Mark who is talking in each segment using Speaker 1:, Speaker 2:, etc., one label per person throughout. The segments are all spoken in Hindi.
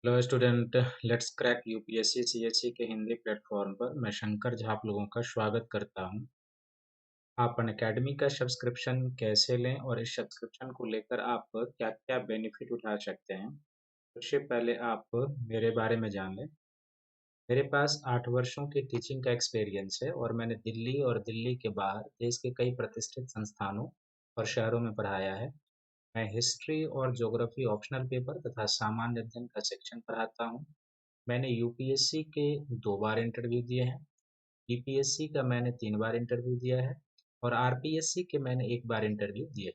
Speaker 1: Hello student. Let's crack UPSC CHC के हिंदी प्लेटफॉर्म पर मैं शंकर झा आप लोगों का स्वागत करता हूं। आप अनअकैडमी का सब्सक्रिप्शन कैसे लें और इस सब्सक्रिप्शन को लेकर आप क्या क्या बेनिफिट उठा सकते हैं। सबसे पहले आप मेरे बारे में जान लें। मेरे पास 8 वर्षों की टीचिंग का एक्सपीरियंस है और मैंने दिल्ली और दिल्ली के बाहर देश के कई प्रतिष्ठित संस्थानों और शहरों में पढ़ाया है। मैं हिस्ट्री और ज्योग्राफी ऑप्शनल पेपर तथा सामान्य अध्ययन का सेक्शन पढ़ाता हूँ। मैंने यूपीएससी के 2 बार इंटरव्यू दिए हैं, बीपीएससी का मैंने 3 बार इंटरव्यू दिया है और आरपीएससी के मैंने 1 बार इंटरव्यू दिए।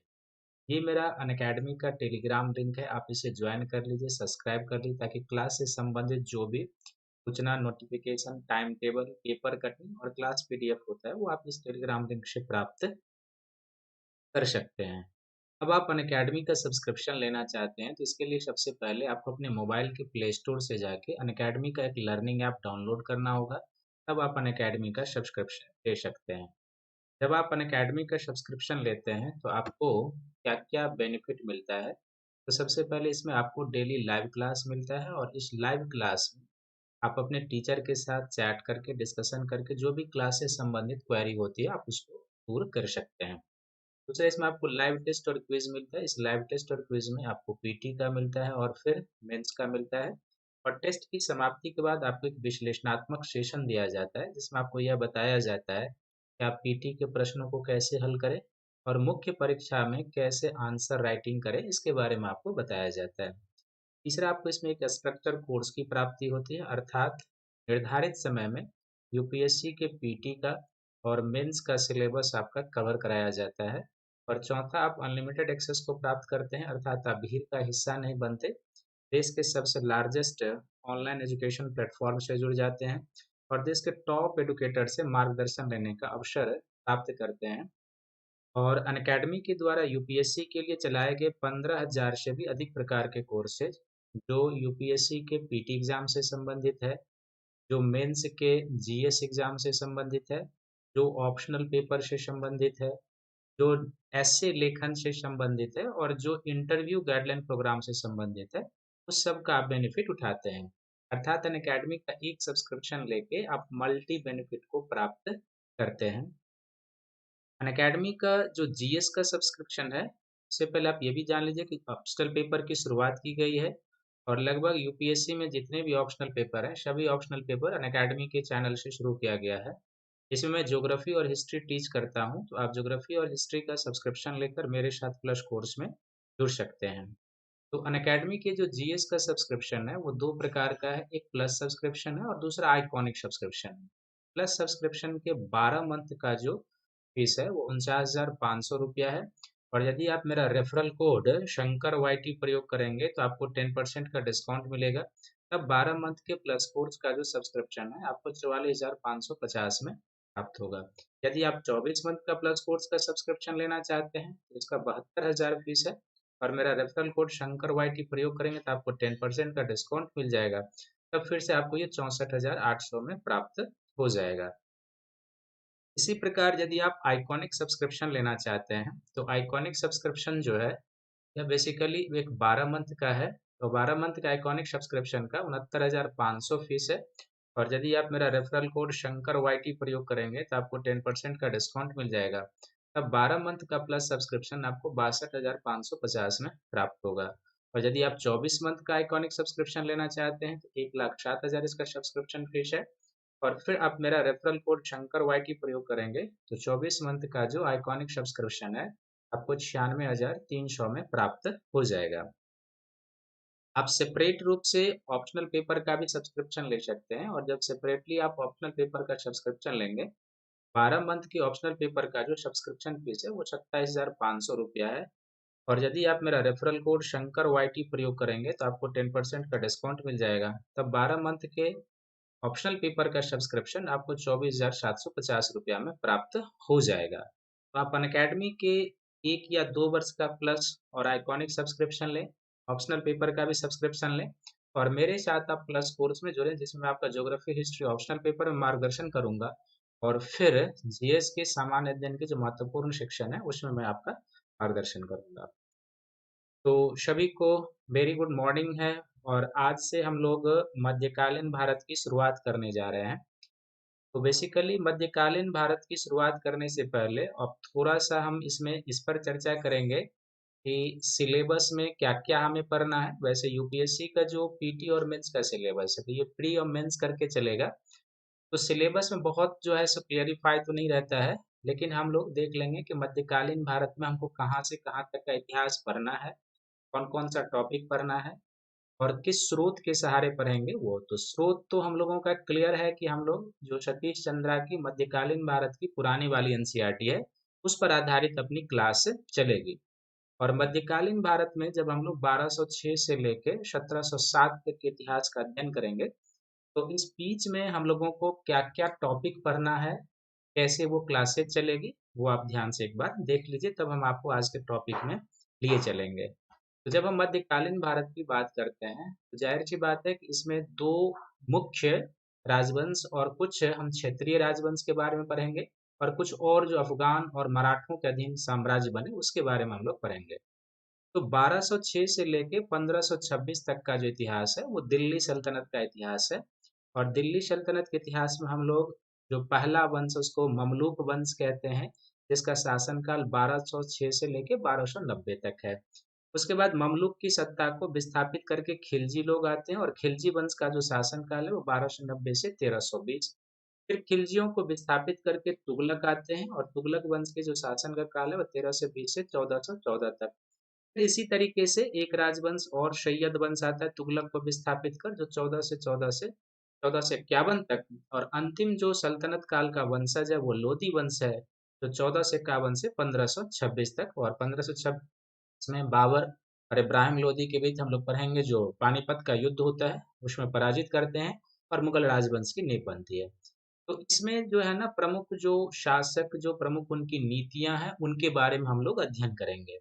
Speaker 1: ये मेरा अनअकैडमी का टेलीग्राम लिंक है, आप इसे ज्वाइन कर लीजिए, सब्सक्राइब कर लीजिए ताकि क्लास से संबंधित जो भी सूचना, notification, time table, paper cutting और क्लास पीडीएफ होता है वो आप इस टेलीग्राम लिंक से प्राप्त कर सकते हैं। अब आप अनअकैडमी का सब्सक्रिप्शन लेना चाहते हैं तो इसके लिए सबसे पहले आपको अपने मोबाइल के प्ले स्टोर से जाके अनअकैडमी का एक लर्निंग ऐप डाउनलोड करना होगा। तब आप अनअकैडमी का सब्सक्रिप्शन ले सकते हैं। जब आप अनअकैडमी का सब्सक्रिप्शन लेते हैं तो आपको क्या क्या बेनिफिट मिलता है। तो सबसे पहले इसमें आपको डेली लाइव क्लास मिलता है और इस लाइव क्लास में आप अपने टीचर के साथ चैट करके डिस्कशन करके जो भी क्लास से संबंधित क्वेरी होती है आप उसको दूर कर सकते हैं। दूसरा इसमें आपको लाइव टेस्ट और क्विज मिलता है। इस लाइव टेस्ट और क्विज में आपको पीटी का मिलता है और फिर मेंस का मिलता है। और टेस्ट की समाप्ति के बाद आपको एक विश्लेषणात्मक सेशन दिया जाता है जिसमें आपको यह बताया जाता है कि आप पीटी के प्रश्नों को कैसे हल करें और मुख्य परीक्षा में कैसे आंसर राइटिंग करें, इसके बारे में आपको बताया जाता है। तीसरा आपको इसमें एक स्ट्रक्चर कोर्स की प्राप्ति होती है, अर्थात निर्धारित समय में यूपीएससी के पीटी का और मेंस का सिलेबस आपका कवर कराया जाता है। और चौथा, आप अनलिमिटेड एक्सेस को प्राप्त करते हैं, अर्थात आप भीड़ का हिस्सा नहीं बनते, देश के सबसे लार्जेस्ट ऑनलाइन एजुकेशन प्लेटफॉर्म से जुड़ जाते हैं और देश के टॉप एडुकेटर से मार्गदर्शन लेने का अवसर प्राप्त करते हैं। और अनअकैडमी के द्वारा यूपीएससी के लिए चलाए गए 15,000 से भी अधिक प्रकार के कोर्सेज जो यूपीएससी के पीटी एग्जाम से संबंधित है, जो मेंस के जीएस एग्जाम से संबंधित है, जो ऑप्शनल पेपर से संबंधित है, जो ऐसे लेखन से संबंधित है और जो इंटरव्यू गाइडलाइन प्रोग्राम से संबंधित है, उस सब का आप बेनिफिट उठाते हैं। अर्थात अनअकैडमी का एक सब्सक्रिप्शन लेके आप मल्टी बेनिफिट को प्राप्त करते हैं। अनअकैडमी का जो जीएस का सब्सक्रिप्शन है, उससे पहले आप ये भी जान लीजिए कि ऑप्शनल पेपर की शुरुआत की गई है और लगभग यूपीएससी में जितने भी ऑप्शनल पेपर हैं सभी ऑप्शनल पेपर अनअकैडमी के चैनल से शुरू किया गया है। इसमें मैं ज्योग्राफी और हिस्ट्री टीच करता हूँ, तो आप ज्योग्राफी और हिस्ट्री का सब्सक्रिप्शन लेकर मेरे साथ प्लस कोर्स में जुड़ सकते हैं। तो अनअकैडमी के जो जीएस का सब्सक्रिप्शन है वो दो प्रकार का है, एक प्लस सब्सक्रिप्शन है और दूसरा आइकॉनिक सब्सक्रिप्शन है। प्लस सब्सक्रिप्शन के 12 मंथ का जो फीस है वो 49,500 रुपया है और यदि आप मेरा रेफरल कोड शंकर वाईटी प्रयोग करेंगे तो आपको 10% का डिस्काउंट मिलेगा। तब 12 मंथ के प्लस कोर्स का जो सब्सक्रिप्शन है आपको 44,550 में प्राप्त होगा। यदि आप 24 मंथ का प्लस कोर्स का सब्सक्रिप्शन लेना चाहते हैं तो इसका 72,000 फीस है और मेरा रेफरल कोड शंकर वाईटी प्रयोग करेंगे तो आपको 10% का डिस्काउंट मिल जाएगा। तब फिर से आपको ये 64,800 में प्राप्त हो जाएगा। इसी प्रकार यदि आप आइकॉनिक सब्सक्रिप्शन लेना चाहते हैं तो आइकॉनिक सब्सक्रिप्शन जो है यह बेसिकली एक 12 मंथ का है। तो 12 मंथ का आइकॉनिक सब्सक्रिप्शन का 69,500 फीस है और यदि आप मेरा रेफरल कोड शंकर वाईटी प्रयोग करेंगे तो आपको 10% का डिस्काउंट मिल जाएगा। तब 12 मंथ का प्लस सब्सक्रिप्शन आपको 62,550 में प्राप्त होगा। और यदि आप 24 मंथ का आइकॉनिक सब्सक्रिप्शन लेना चाहते हैं तो 1,07,000 इसका सब्सक्रिप्शन फीस है और फिर आप मेरा रेफरल कोड शंकर वाईटी प्रयोग करेंगे तो 24 मंथ का जो आइकॉनिक सब्सक्रिप्शन है आपको 96,300 में प्राप्त हो जाएगा। आप सेपरेट रूप से ऑप्शनल पेपर का भी सब्सक्रिप्शन ले सकते हैं और जब सेपरेटली आप ऑप्शनल पेपर का सब्सक्रिप्शन लेंगे, 12 मंथ की ऑप्शनल पेपर का जो सब्सक्रिप्शन फीस है वो 27,500 रुपया है और यदि आप मेरा रेफरल कोड शंकर वाईटी प्रयोग करेंगे तो आपको 10% का डिस्काउंट मिल जाएगा। तब 12 मंथ के ऑप्शनल पेपर का सब्सक्रिप्शन आपको 24,750 में प्राप्त हो जाएगा। तो आप अनअकैडमी के 1 या 2 वर्ष का प्लस और आइकॉनिक सब्सक्रिप्शन लें, ऑप्शनल पेपर का भी सब्सक्रिप्शन लें और मेरे साथ आप प्लस कोर्स में जुड़ें जिसमें मैं आपका ज्योग्राफी हिस्ट्री ऑप्शनल पेपर में मार्गदर्शन करूंगा और फिर जीएस के सामान्य अध्ययन के जो महत्वपूर्ण सेक्शन है उसमें मैं आपका मार्गदर्शन करूंगा। तो सभी को वेरी गुड मॉर्निंग है। और आज से हम लोग मध्यकालीन भारत की शुरुआत करने जा रहे हैं। तो बेसिकली मध्यकालीन भारत की शुरुआत करने से पहले अब थोड़ा सा हम इसमें इस पर चर्चा करेंगे कि सिलेबस में क्या क्या हमें पढ़ना है। वैसे यूपीएससी का जो पीटी और मेंस का सिलेबस है, तो ये प्री और मेंस करके चलेगा। तो सिलेबस में बहुत जो है सो क्लियरिफाई तो नहीं रहता है, लेकिन हम लोग देख लेंगे कि मध्यकालीन भारत में हमको कहाँ से कहाँ तक का इतिहास पढ़ना है, कौन कौन सा टॉपिक पढ़ना है और किस स्रोत के सहारे पढ़ेंगे। वो तो स्रोत तो हम लोगों का क्लियर है कि हम लोग जो सतीश चंद्रा की मध्यकालीन भारत की पुरानी वाली एनसीईआरटी है, उस पर आधारित अपनी क्लास चलेगी। और मध्यकालीन भारत में जब हम लोग 1206 से लेके 1707 तक के इतिहास का अध्ययन करेंगे, तो इस बीच में हम लोगों को क्या क्या टॉपिक पढ़ना है, कैसे वो क्लासेज चलेगी, वो आप ध्यान से एक बार देख लीजिए, तब हम आपको आज के टॉपिक में लिए चलेंगे। तो जब हम मध्यकालीन भारत की बात करते हैं, तो जाहिर सी बात है कि इसमें दो मुख्य राजवंश और कुछ हम क्षेत्रीय राजवंश के बारे में पढ़ेंगे, और कुछ और जो अफगान और मराठों के अधीन साम्राज्य बने उसके बारे में हम लोग पढ़ेंगे। तो 1206 से लेके 1526 तक का जो इतिहास है वो दिल्ली सल्तनत का इतिहास है। और दिल्ली सल्तनत के इतिहास में हम लोग जो पहला वंश उसको ममलूक वंश कहते हैं, जिसका शासनकाल 1206 से लेके 1290 तक है। उसके बाद ममलूक की सत्ता को विस्थापित करके खिलजी लोग आते हैं, और खिलजी वंश का जो शासनकाल है वो 1290 से 1320। फिर खिलजियों को विस्थापित करके तुगलक आते हैं, और तुगलक वंश के जो शासन का काल है वो 1320 से 1414 तक। फिर इसी तरीके से एक राजवंश और सैयद वंश आता है तुगलक को विस्थापित कर, जो 14 से 51 तक। और अंतिम जो सल्तनत काल का वंशज है वो लोधी वंश है, जो 14 से 51 से 1526 तक। और 1526 में बाबर और इब्राहिम लोधी के बीच हम लोग पढ़ेंगे, जो पानीपत का युद्ध होता है उसमें पराजित करते हैं और मुगल राजवंश की नींव बनती है। तो इसमें जो है ना, प्रमुख जो शासक, जो प्रमुख उनकी नीतियां हैं, उनके बारे में हम लोग अध्ययन करेंगे।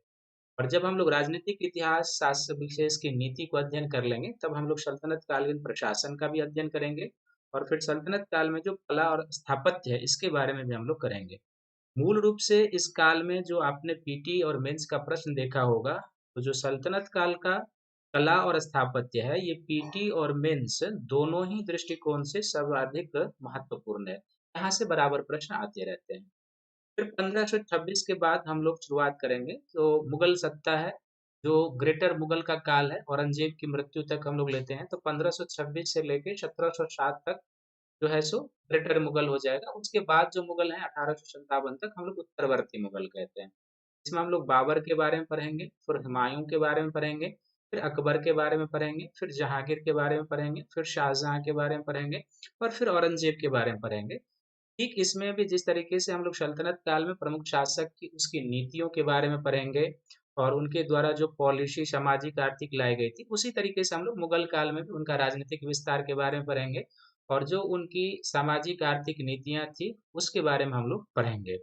Speaker 1: और जब हम लोग राजनीतिक इतिहास शास्त्र विशेष की नीति को अध्ययन कर लेंगे, तब हम लोग सल्तनत कालीन प्रशासन का भी अध्ययन करेंगे। और फिर सल्तनत काल में जो कला और स्थापत्य है, इसके बारे में भी हम लोग करेंगे। मूल रूप से इस काल में जो आपने पीटी और मेंस का प्रश्न देखा होगा, तो जो सल्तनत काल का कला और स्थापत्य है, ये पीटी और मेंस दोनों ही दृष्टिकोण से सर्वाधिक महत्वपूर्ण है। यहाँ से बराबर प्रश्न आते रहते हैं। फिर 1526 के बाद हम लोग शुरुआत करेंगे, तो मुगल सत्ता है, जो ग्रेटर मुगल का काल है, औरंगजेब की मृत्यु तक हम लोग लेते हैं। तो 1526 से लेके 1707 तक जो है सो ग्रेटर मुगल हो जाएगा। उसके बाद जो मुगल हैं 1857 तक हम लोग उत्तरवर्ती मुगल कहते हैं। इसमें हम लोग बाबर के बारे में पढ़ेंगे, फिर हुमायूं के बारे में पढ़ेंगे, फिर अकबर के बारे में पढ़ेंगे, फिर जहांगीर के बारे में पढ़ेंगे, फिर शाहजहां के बारे में पढ़ेंगे, और फिर औरंगजेब के बारे में पढ़ेंगे। ठीक इसमें भी जिस तरीके से हम लोग सल्तनत काल में प्रमुख शासक की उसकी नीतियों के बारे में पढ़ेंगे, और उनके द्वारा जो पॉलिसी सामाजिक आर्थिक लाई गई थी, उसी तरीके से हम लोग मुगल काल में भी उनका राजनीतिक विस्तार के बारे में पढ़ेंगे, और जो उनकी सामाजिक आर्थिक नीतियां थी उसके बारे में हम लोग पढ़ेंगे।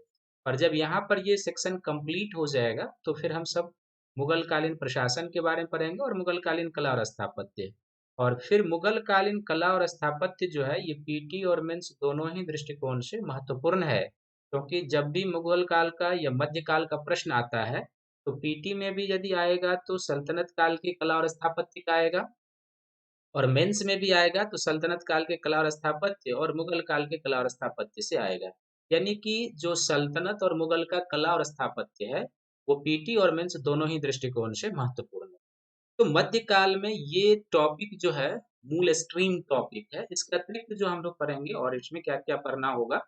Speaker 1: और जब यहाँ पर ये सेक्शन कंप्लीट हो जाएगा, तो फिर हम सब मुगल कालीन प्रशासन के बारे में पढ़ेंगे और मुगल कालीन कला और स्थापत्य। और फिर मुगल कालीन कला और स्थापत्य जो है, ये पीटी और मेंस दोनों ही दृष्टिकोण से महत्वपूर्ण है, क्योंकि जब भी मुगल काल का या मध्यकाल का प्रश्न आता है, तो पीटी में भी यदि आएगा तो सल्तनत काल की कला और स्थापत्य का आएगा, और मेंस में भी आएगा तो सल्तनत काल के कला और स्थापत्य और मुगल काल के कला और स्थापत्य से आएगा। यानी कि जो सल्तनत और मुगल का कला और स्थापत्य है, वो पीटी और मेंस दोनों ही दृष्टिकोण से महत्वपूर्ण है। तो मध्यकाल में ये टॉपिक जो है मूल स्ट्रीम टॉपिक है। इसके अतिरिक्त जो हम लोग पढ़ेंगे और इसमें क्या क्या पढ़ना होगा,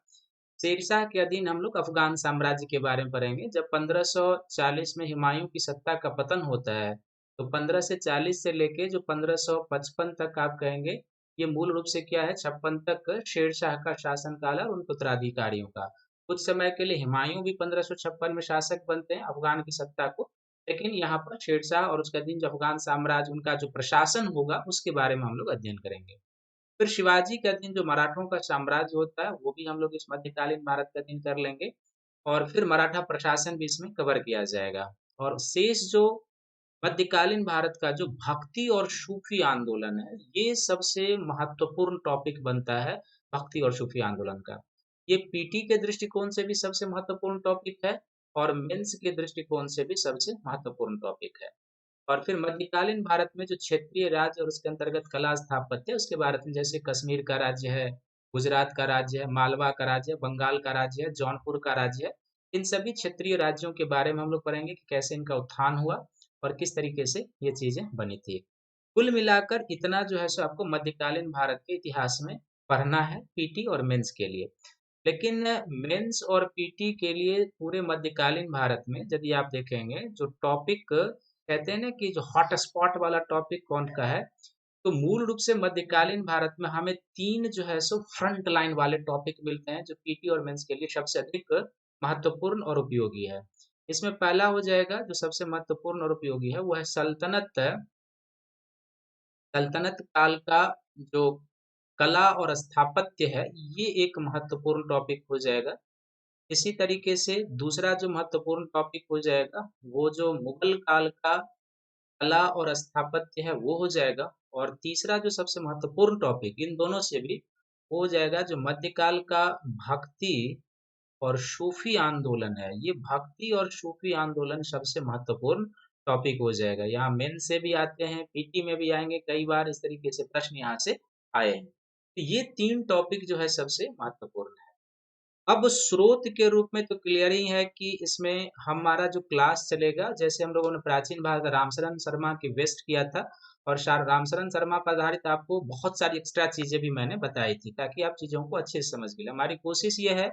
Speaker 1: शेरशाह के अधीन हम लोग अफगान साम्राज्य के बारे में पढ़ेंगे। जब 1540 में हुमायूं की सत्ता का पतन होता है, तो 1540 से लेके जो 1555 तक आप कहेंगे, ये मूल रूप से क्या है, 56 तक शेरशाह का शासनकाल है और उनके उत्तराधिकारियों का। कुछ समय के लिए हुमायूं भी 1556 में शासक बनते हैं अफगान की सत्ता को, लेकिन यहाँ पर शेरशाह और उसके अधीन जो अफगान साम्राज्य, उनका जो प्रशासन होगा उसके बारे में हम लोग अध्ययन करेंगे। फिर शिवाजी के अधीन जो मराठों का साम्राज्य होता है, वो भी हम लोग इस मध्यकालीन भारत के अधीन कर लेंगे। और फिर मराठा प्रशासन भी इसमें कवर किया जाएगा। और शेष जो मध्यकालीन भारत का जो भक्ति और सूफी आंदोलन है, ये सबसे महत्वपूर्ण टॉपिक बनता है। भक्ति और सूफी आंदोलन का ये पीटी के दृष्टिकोण से भी सबसे महत्वपूर्ण टॉपिक है, और मेंस के दृष्टिकोण से भी सबसे महत्वपूर्ण टॉपिक है। और फिर मध्यकालीन भारत में जो क्षेत्रीय राज्य और उसके अंतर्गत कला स्थापत्य है उसके बारे में, जैसे कश्मीर का राज्य है, गुजरात का राज्य है, मालवा का राज्य है, बंगाल का राज्य है, जौनपुर का राज्य है। इन सभी क्षेत्रीय राज्यों के बारे में हम लोग पढ़ेंगे कि कैसे इनका उत्थान हुआ और किस तरीके से ये चीजें बनी थी। कुल मिलाकर इतना जो है सो आपको मध्यकालीन भारत के इतिहास में पढ़ना है, पीटी और मेंस के लिए। लेकिन मेंस और पीटी के लिए पूरे मध्यकालीन भारत में यदि आप देखेंगे, जो टॉपिक कहते हैं ना कि जो हॉट स्पॉट वाला टॉपिक कौन का है, तो मूल रूप से मध्यकालीन भारत में हमें तीन जो है सो फ्रंट लाइन वाले टॉपिक मिलते हैं जो पीटी और मेंस के लिए सबसे अधिक महत्वपूर्ण और उपयोगी है। इसमें पहला हो जाएगा जो सबसे महत्वपूर्ण और उपयोगी है, वो है सल्तनत। सल्तनत काल का जो कला और स्थापत्य है, ये एक महत्वपूर्ण टॉपिक हो जाएगा। इसी तरीके से दूसरा जो महत्वपूर्ण टॉपिक हो जाएगा, वो जो मुगल काल का कला और स्थापत्य है वो हो जाएगा। और तीसरा जो सबसे महत्वपूर्ण टॉपिक इन दोनों से भी वो हो जाएगा, जो मध्यकाल का भक्ति और सूफी आंदोलन है। ये भक्ति और सूफी आंदोलन सबसे महत्वपूर्ण टॉपिक हो जाएगा। यहाँ मेन से भी आते हैं, पीटी में भी आएंगे, कई बार इस तरीके से प्रश्न यहाँ से आए हैं। तो ये तीन टॉपिक जो है सबसे महत्वपूर्ण है। अब स्रोत के रूप में तो क्लियर ही है कि इसमें हमारा जो क्लास चलेगा, जैसे हम लोगों ने प्राचीन भारत रामशरण शर्मा की वेस्ट किया था, और रामशरण शर्मा पर आधारित आपको बहुत सारी एक्स्ट्रा चीजें भी मैंने बताई थी ताकि आप चीजों को अच्छे से समझ गए। हमारी कोशिश ये है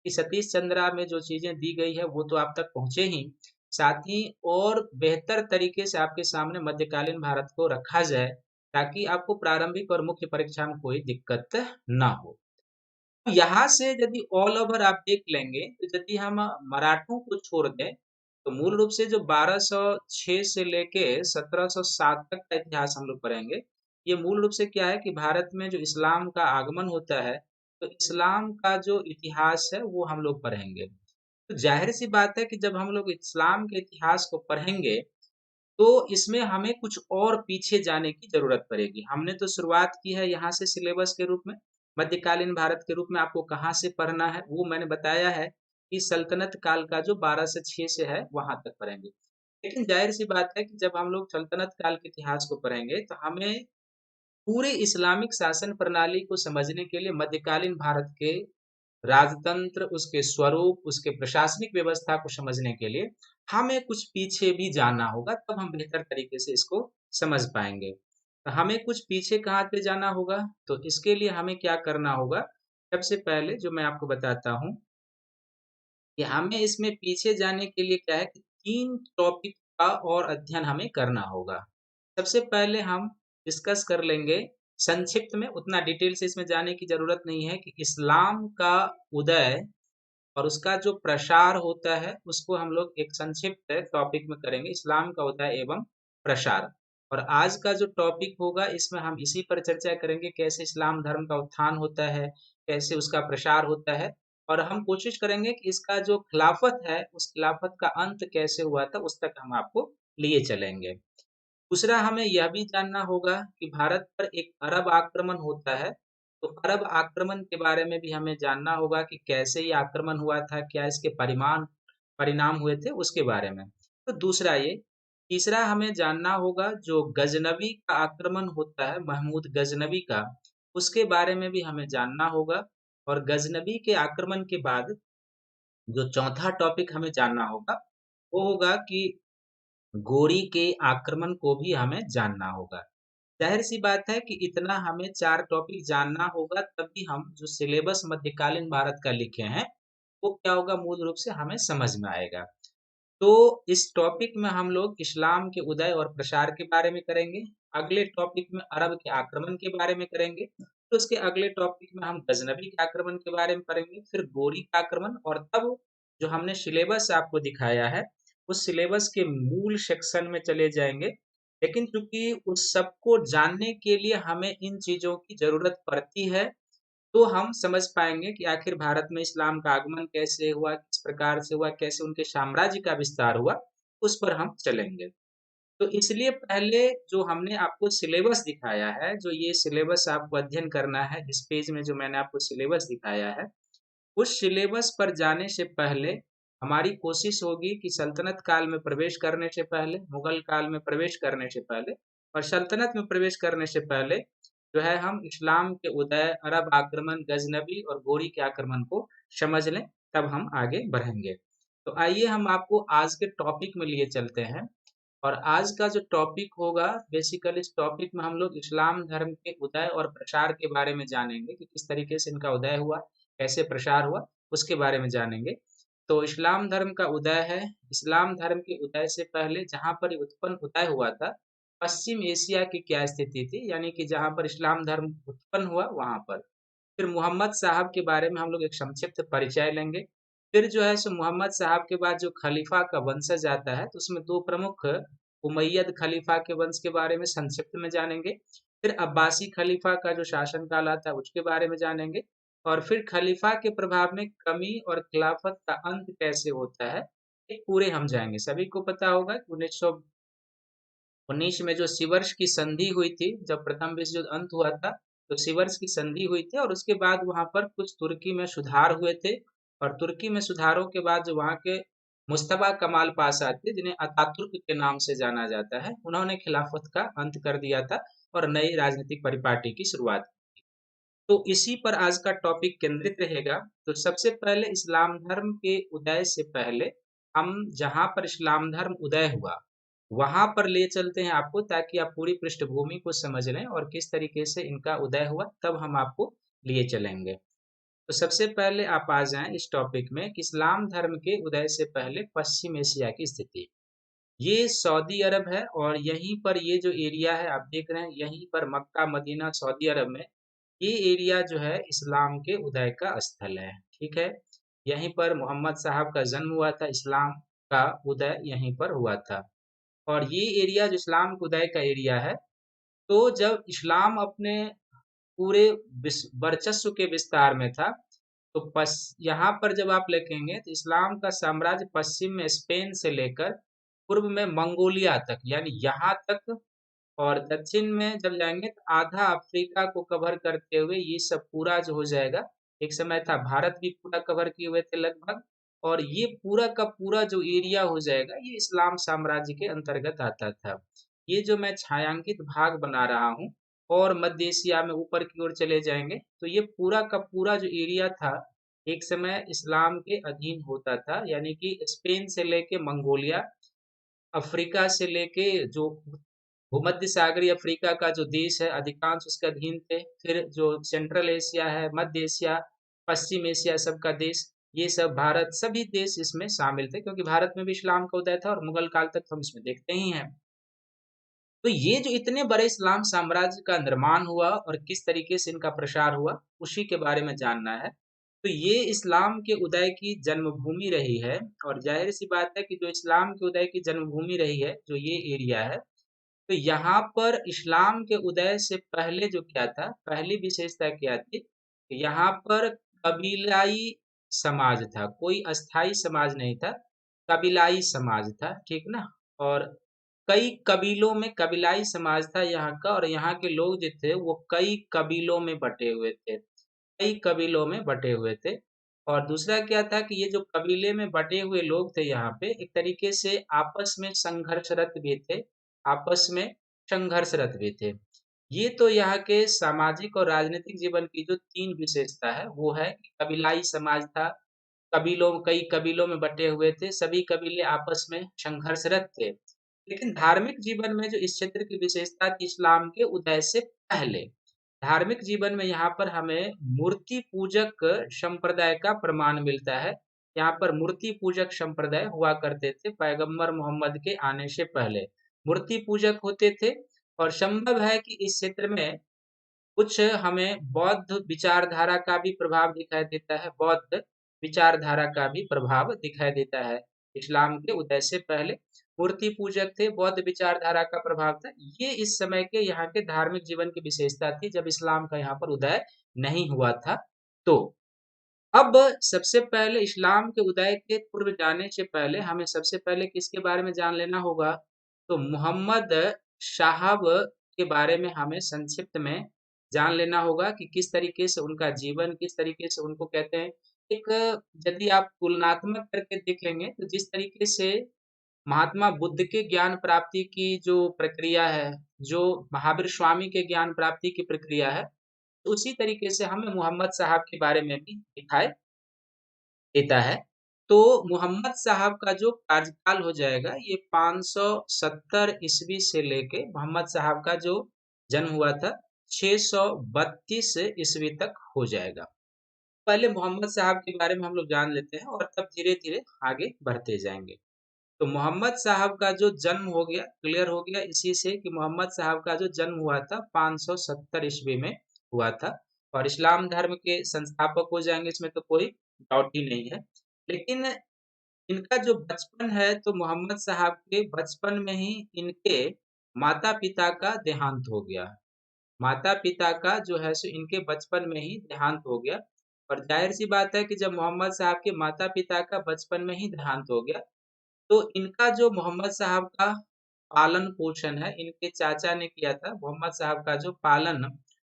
Speaker 1: कि सतीश चंद्रा में जो चीजें दी गई है वो तो आप तक पहुंचे ही, साथ ही और बेहतर तरीके से आपके सामने मध्यकालीन भारत को रखा जाए ताकि आपको प्रारंभिक और मुख्य परीक्षा में कोई दिक्कत ना हो। यहाँ से यदि ऑल ओवर आप देख लेंगे, तो यदि हम मराठों को छोड़ दें, तो मूल रूप से जो 1206 से लेके 1707 तक का इतिहास हम लोग पढ़ेंगे। ये मूल रूप से क्या है कि भारत में जो इस्लाम का आगमन होता है, तो इस्लाम का जो इतिहास है वो हम लोग पढ़ेंगे। तो जाहिर सी बात है कि जब हम लोग इस्लाम के इतिहास को पढ़ेंगे, तो इसमें हमें कुछ और पीछे जाने की जरूरत पड़ेगी। हमने तो शुरुआत की है यहाँ से सिलेबस के रूप में, मध्यकालीन भारत के रूप में आपको कहाँ से पढ़ना है वो मैंने बताया है कि सल्तनत काल का जो 12 से 6 से है वहां तक पढ़ेंगे। लेकिन जाहिर सी बात है कि जब हम लोग सल्तनत काल के इतिहास को पढ़ेंगे तो हमें पूरे इस्लामिक शासन प्रणाली को समझने के लिए मध्यकालीन भारत के राजतंत्र, उसके स्वरूप, उसके प्रशासनिक व्यवस्था को समझने के लिए हमें कुछ पीछे भी जाना होगा, तब हम बेहतर तरीके से इसको समझ पाएंगे। तो हमें कुछ पीछे कहाँ पे जाना होगा, तो इसके लिए हमें क्या करना होगा, सबसे पहले जो मैं आपको बताता हूँ कि हमें इसमें पीछे जाने के लिए क्या है कि तीन टॉपिक का और अध्ययन हमें करना होगा। सबसे पहले हम डिस्कस कर लेंगे संक्षिप्त में, उतना डिटेल से इसमें जाने की जरूरत नहीं है, कि इस्लाम का उदय और उसका जो प्रसार होता है उसको हम लोग एक संक्षिप्त टॉपिक में करेंगे, इस्लाम का उदय एवं प्रसार। और आज का जो टॉपिक होगा इसमें हम इसी पर चर्चा करेंगे, कैसे इस्लाम धर्म का उत्थान होता है, कैसे उसका प्रसार होता है, और हम कोशिश करेंगे कि इसका जो खिलाफत है उस खिलाफत का अंत कैसे हुआ था उस तक हम आपको लिए चलेंगे। दूसरा हमें यह भी जानना होगा कि भारत पर एक अरब आक्रमण होता है, तो अरब आक्रमण के बारे में भी हमें जानना होगा कि कैसे ये आक्रमण हुआ था, क्या इसके परिणाम हुए थे उसके बारे में। तो दूसरा ये। तीसरा हमें जानना होगा जो गजनवी का आक्रमण होता है, महमूद गजनवी का, उसके बारे में भी हमें जानना होगा। और गजनवी के आक्रमण के बाद जो चौथा टॉपिक हमें जानना होगा वो होगा कि गोरी के आक्रमण को भी हमें जानना होगा। जाहिर सी बात है कि इतना हमें चार टॉपिक जानना होगा, तभी हम जो सिलेबस मध्यकालीन भारत का लिखे हैं वो क्या होगा, मूल रूप से हमें समझ में आएगा। तो इस टॉपिक में हम लोग इस्लाम के उदय और प्रसार के बारे में करेंगे, अगले टॉपिक में अरब के आक्रमण के बारे में करेंगे, तो उसके अगले टॉपिक में हम गजनवी के आक्रमण के बारे में पढ़ेंगे, फिर गोरी का आक्रमण, और तब जो हमने सिलेबस आपको दिखाया है उस सिलेबस के मूल सेक्शन में चले जाएंगे। लेकिन चूंकि उस सबको जानने के लिए हमें इन चीजों की जरूरत पड़ती है, तो हम समझ पाएंगे कि आखिर भारत में इस्लाम का आगमन कैसे हुआ, किस प्रकार से हुआ, कैसे उनके साम्राज्य का विस्तार हुआ, उस पर हम चलेंगे। तो इसलिए पहले जो हमने आपको सिलेबस दिखाया है, जो ये सिलेबस आपको अध्ययन करना है, इस पेज में जो मैंने आपको सिलेबस दिखाया है, उस सिलेबस पर जाने से पहले हमारी कोशिश होगी कि सल्तनत काल में प्रवेश करने से पहले, मुगल काल में प्रवेश करने से पहले और सल्तनत में प्रवेश करने से पहले जो है हम इस्लाम के उदय, अरब आक्रमण, गजनबी और गोरी के आक्रमण को समझ लें, तब हम आगे बढ़ेंगे। तो आइए हम आपको आज के टॉपिक में लिए चलते हैं। और आज का जो टॉपिक होगा, बेसिकली इस टॉपिक में हम लोग इस्लाम धर्म के उदय और प्रसार के बारे में जानेंगे कि किस तरीके से इनका उदय हुआ, कैसे प्रसार हुआ, उसके बारे में जानेंगे। तो इस्लाम धर्म का उदय है। इस्लाम धर्म के उदय से पहले जहाँ पर ये उत्पन्न उदय हुआ था, पश्चिम एशिया की क्या स्थिति थी, यानी कि जहाँ पर इस्लाम धर्म उत्पन्न हुआ वहां पर। फिर मोहम्मद साहब के बारे में हम लोग एक संक्षिप्त परिचय लेंगे। फिर जो है सो मोहम्मद साहब के बाद जो खलीफा का वंशज आता है, तो उसमें दो प्रमुख उमैयद खलीफा के वंश के बारे में संक्षिप्त में जानेंगे। फिर अब्बासी खलीफा का जो शासन काल आता है उसके बारे में जानेंगे। और फिर खलीफा के प्रभाव में कमी और खिलाफत का अंत कैसे होता है, ये पूरे हम जाएंगे। सभी को पता होगा कि 1919 में जो सिवर्ष की संधि हुई थी, जब प्रथम विश्व युद्ध अंत हुआ था, तो सिवर्ष की संधि हुई थी और उसके बाद वहां पर कुछ तुर्की में सुधार हुए थे। और तुर्की में सुधारों के बाद जो वहां के मुस्तफा कमाल पाशा थे, जिन्हें अतातुर्क के नाम से जाना जाता है, उन्होंने खिलाफत का अंत कर दिया था और नई राजनीतिक परिपाटी की शुरुआत। तो इसी पर आज का टॉपिक केंद्रित रहेगा। तो सबसे पहले इस्लाम धर्म के उदय से पहले हम जहां पर इस्लाम धर्म उदय हुआ वहां पर ले चलते हैं आपको, ताकि आप पूरी पृष्ठभूमि को समझ लें और किस तरीके से इनका उदय हुआ, तब हम आपको लिए चलेंगे। तो सबसे पहले आप आ जाएं इस टॉपिक में कि इस्लाम धर्म के उदय से पहले पश्चिम एशिया की स्थिति। ये सऊदी अरब है और यहीं पर ये जो एरिया है आप देख रहे हैं, यहीं पर मक्का मदीना सऊदी अरब में ये एरिया जो है इस्लाम के उदय का स्थल है। ठीक है, यहीं पर मोहम्मद साहब का जन्म हुआ था, इस्लाम का उदय यहीं पर हुआ था। और ये एरिया जो इस्लाम के उदय का एरिया है, तो जब इस्लाम अपने पूरे वर्चस्व के विस्तार में था, तो यहाँ पर जब आप लिखेंगे तो इस्लाम का साम्राज्य पश्चिम में स्पेन से लेकर पूर्व में मंगोलिया तक, यानी यहाँ तक, और दक्षिण में जब जाएंगे तो आधा अफ्रीका को कवर करते हुए ये सब पूरा जो हो जाएगा। एक समय था भारत भी पूरा कवर किए हुए थे लगभग, और ये पूरा का पूरा जो एरिया हो जाएगा ये इस्लाम साम्राज्य के अंतर्गत आता था। ये जो मैं छायांकित भाग बना रहा हूँ, और मध्य एशिया में ऊपर की ओर चले जाएंगे तो ये पूरा का पूरा जो एरिया था एक समय इस्लाम के अधीन होता था, यानी कि स्पेन से लेके मंगोलिया, अफ्रीका से लेके जो भूमध्य सागरीय अफ्रीका का जो देश है अधिकांश उसके अधीन थे। फिर जो सेंट्रल एशिया है, मध्य एशिया, पश्चिम एशिया सबका देश, ये सब भारत, सभी देश इसमें शामिल थे, क्योंकि भारत में भी इस्लाम का उदय था और मुगल काल तक हम इसमें देखते ही हैं। तो ये जो इतने बड़े इस्लाम साम्राज्य का निर्माण हुआ और किस तरीके से इनका प्रसार हुआ, उसी के बारे में जानना है। तो ये इस्लाम के उदय की जन्मभूमि रही है। और जाहिर सी बात है कि जो इस्लाम के उदय की जन्मभूमि रही है, जो ये एरिया है, तो यहाँ पर इस्लाम के उदय से पहले जो क्या था, पहली विशेषता क्या थी, यहाँ पर कबीलाई समाज था, कोई अस्थाई समाज नहीं था, कबीलाई समाज था, ठीक ना। और कई कबीलों में कबीलाई समाज था यहाँ का, और यहाँ के लोग जो थे वो कई कबीलों में बटे हुए थे, कई कबीलों में बटे हुए थे। और दूसरा क्या था कि ये जो कबीले में बटे हुए लोग थे यहाँ पे एक तरीके से आपस में संघर्षरत भी थे, आपस में संघर्षरत भी थे। ये तो यहाँ के सामाजिक और राजनीतिक जीवन की जो तीन विशेषता है वो है कि कबीलाई समाज था, कबीलों कई कबीलों में बटे हुए थे, सभी कबीले आपस में संघर्षरत थे। लेकिन धार्मिक जीवन में जो इस क्षेत्र की विशेषता थी इस्लाम के उदय से पहले, धार्मिक जीवन में यहाँ पर हमें मूर्ति पूजक संप्रदाय का प्रमाण मिलता है। यहाँ पर मूर्ति पूजक संप्रदाय हुआ करते थे पैगंबर मोहम्मद के आने से पहले, मूर्ति पूजक होते थे। और संभव है कि इस क्षेत्र में कुछ हमें बौद्ध विचारधारा का भी प्रभाव दिखाई देता है, बौद्ध विचारधारा का भी प्रभाव दिखाई देता है। इस्लाम के उदय से पहले मूर्ति पूजक थे, बौद्ध विचारधारा का प्रभाव था। ये इस समय के यहाँ के धार्मिक जीवन की विशेषता थी जब इस्लाम का यहाँ पर उदय नहीं हुआ था। तो अब सबसे पहले इस्लाम के उदय के पूर्व जाने से पहले हमें सबसे पहले किसके बारे में जान लेना होगा, तो मोहम्मद साहब के बारे में हमें संक्षिप्त में जान लेना होगा कि किस तरीके से उनका जीवन, किस तरीके से उनको कहते हैं एक यदि आप तुलनात्मक करके देख लेंगे तो जिस तरीके से महात्मा बुद्ध के ज्ञान प्राप्ति की जो प्रक्रिया है, जो महावीर स्वामी के ज्ञान प्राप्ति की प्रक्रिया है, तो उसी तरीके से हमें मोहम्मद साहब के बारे में भी दिखाई देता है। तो मोहम्मद साहब का जो कार्यकाल हो जाएगा ये 570 ईस्वी से लेके मोहम्मद साहब का जो जन्म हुआ था 632 ईस्वी तक हो जाएगा। पहले मोहम्मद साहब के बारे में हम लोग जान लेते हैं और तब धीरे धीरे आगे बढ़ते जाएंगे। तो मोहम्मद साहब का जो जन्म हो गया, क्लियर हो गया इसी से कि मोहम्मद साहब का जो जन्म हुआ था 570 ईस्वी में हुआ था और इस्लाम धर्म के संस्थापक हो जाएंगे, इसमें तो कोई डाउट ही नहीं है। लेकिन इनका जो बचपन है तो मोहम्मद साहब के बचपन में ही इनके माता पिता का देहांत हो गया। माता पिता का जो है सो इनके बचपन में ही देहांत हो गया और जाहिर सी बात है कि जब मोहम्मद साहब के माता पिता का बचपन में ही देहांत हो गया तो इनका जो मोहम्मद साहब का पालन पोषण है इनके चाचा ने किया था। मोहम्मद साहब का जो पालन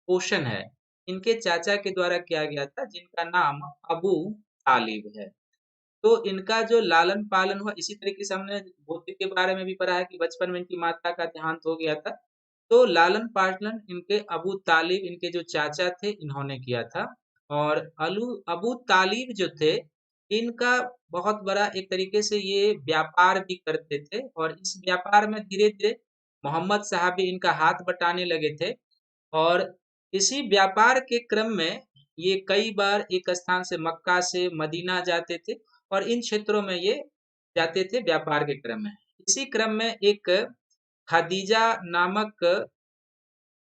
Speaker 1: पोषण है इनके चाचा के द्वारा किया गया था, जिनका नाम अबू तालिब है। तो इनका जो लालन पालन हुआ इसी तरीके से हमने बुद्ध के बारे में भी पढ़ा है कि बचपन में इनकी माता का देहांत हो गया था। तो लालन पालन इनके अबू तालिब, इनके जो चाचा थे, इन्होंने किया था। और अबू तालिब जो थे, इनका बहुत बड़ा एक तरीके से ये व्यापार भी करते थे और इस व्यापार में धीरे धीरे मोहम्मद साहब भी इनका हाथ बटाने लगे थे। और इसी व्यापार के क्रम में ये कई बार एक स्थान से मक्का से मदीना जाते थे और इन क्षेत्रों में ये जाते थे व्यापार के क्रम में। इसी क्रम में एक खदीजा नामक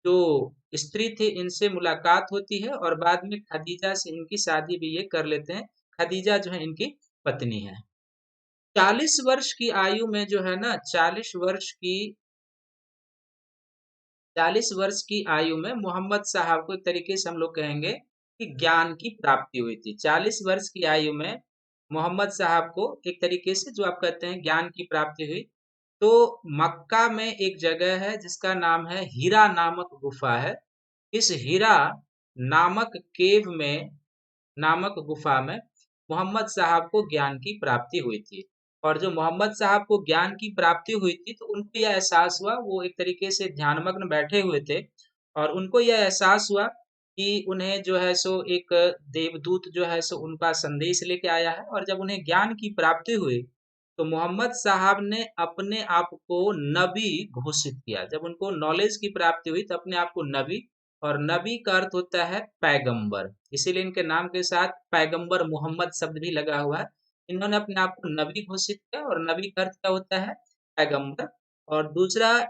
Speaker 1: जो स्त्री थी इनसे मुलाकात होती है और बाद में खदीजा से इनकी शादी भी ये कर लेते हैं। खदीजा जो है इनकी पत्नी है। 40 वर्ष की आयु में जो है ना 40 वर्ष की आयु में मोहम्मद साहब को एक तरीके से हम लोग कहेंगे कि ज्ञान की प्राप्ति हुई थी। 40 वर्ष की आयु में मोहम्मद साहब को एक तरीके से जो आप कहते हैं ज्ञान की प्राप्ति हुई। तो मक्का में एक जगह है जिसका नाम है हीरा नामक गुफा है। इस हीरा नामक केव में, नामक गुफा में मोहम्मद साहब को ज्ञान की प्राप्ति हुई थी। और जो मोहम्मद साहब को ज्ञान की प्राप्ति हुई थी तो उनको यह एहसास हुआ, वो एक तरीके से ध्यानमग्न बैठे हुए थे और उनको यह एहसास हुआ कि उन्हें जो है सो एक देवदूत जो है सो उनका संदेश लेके आया है। और जब उन्हें ज्ञान की प्राप्ति हुई तो मोहम्मद साहब ने अपने आप को नबी घोषित किया। जब उनको नॉलेज की प्राप्ति हुई तो अपने आप को नबी, और नबी का अर्थ होता है पैगंबर, इसीलिए इनके नाम के साथ पैगंबर मोहम्मद शब्द भी लगा हुआ है। इन्होंने अपने आप को नबी घोषित किया और नबी का अर्थ क्या होता है? पैगंबर। और दूसरा,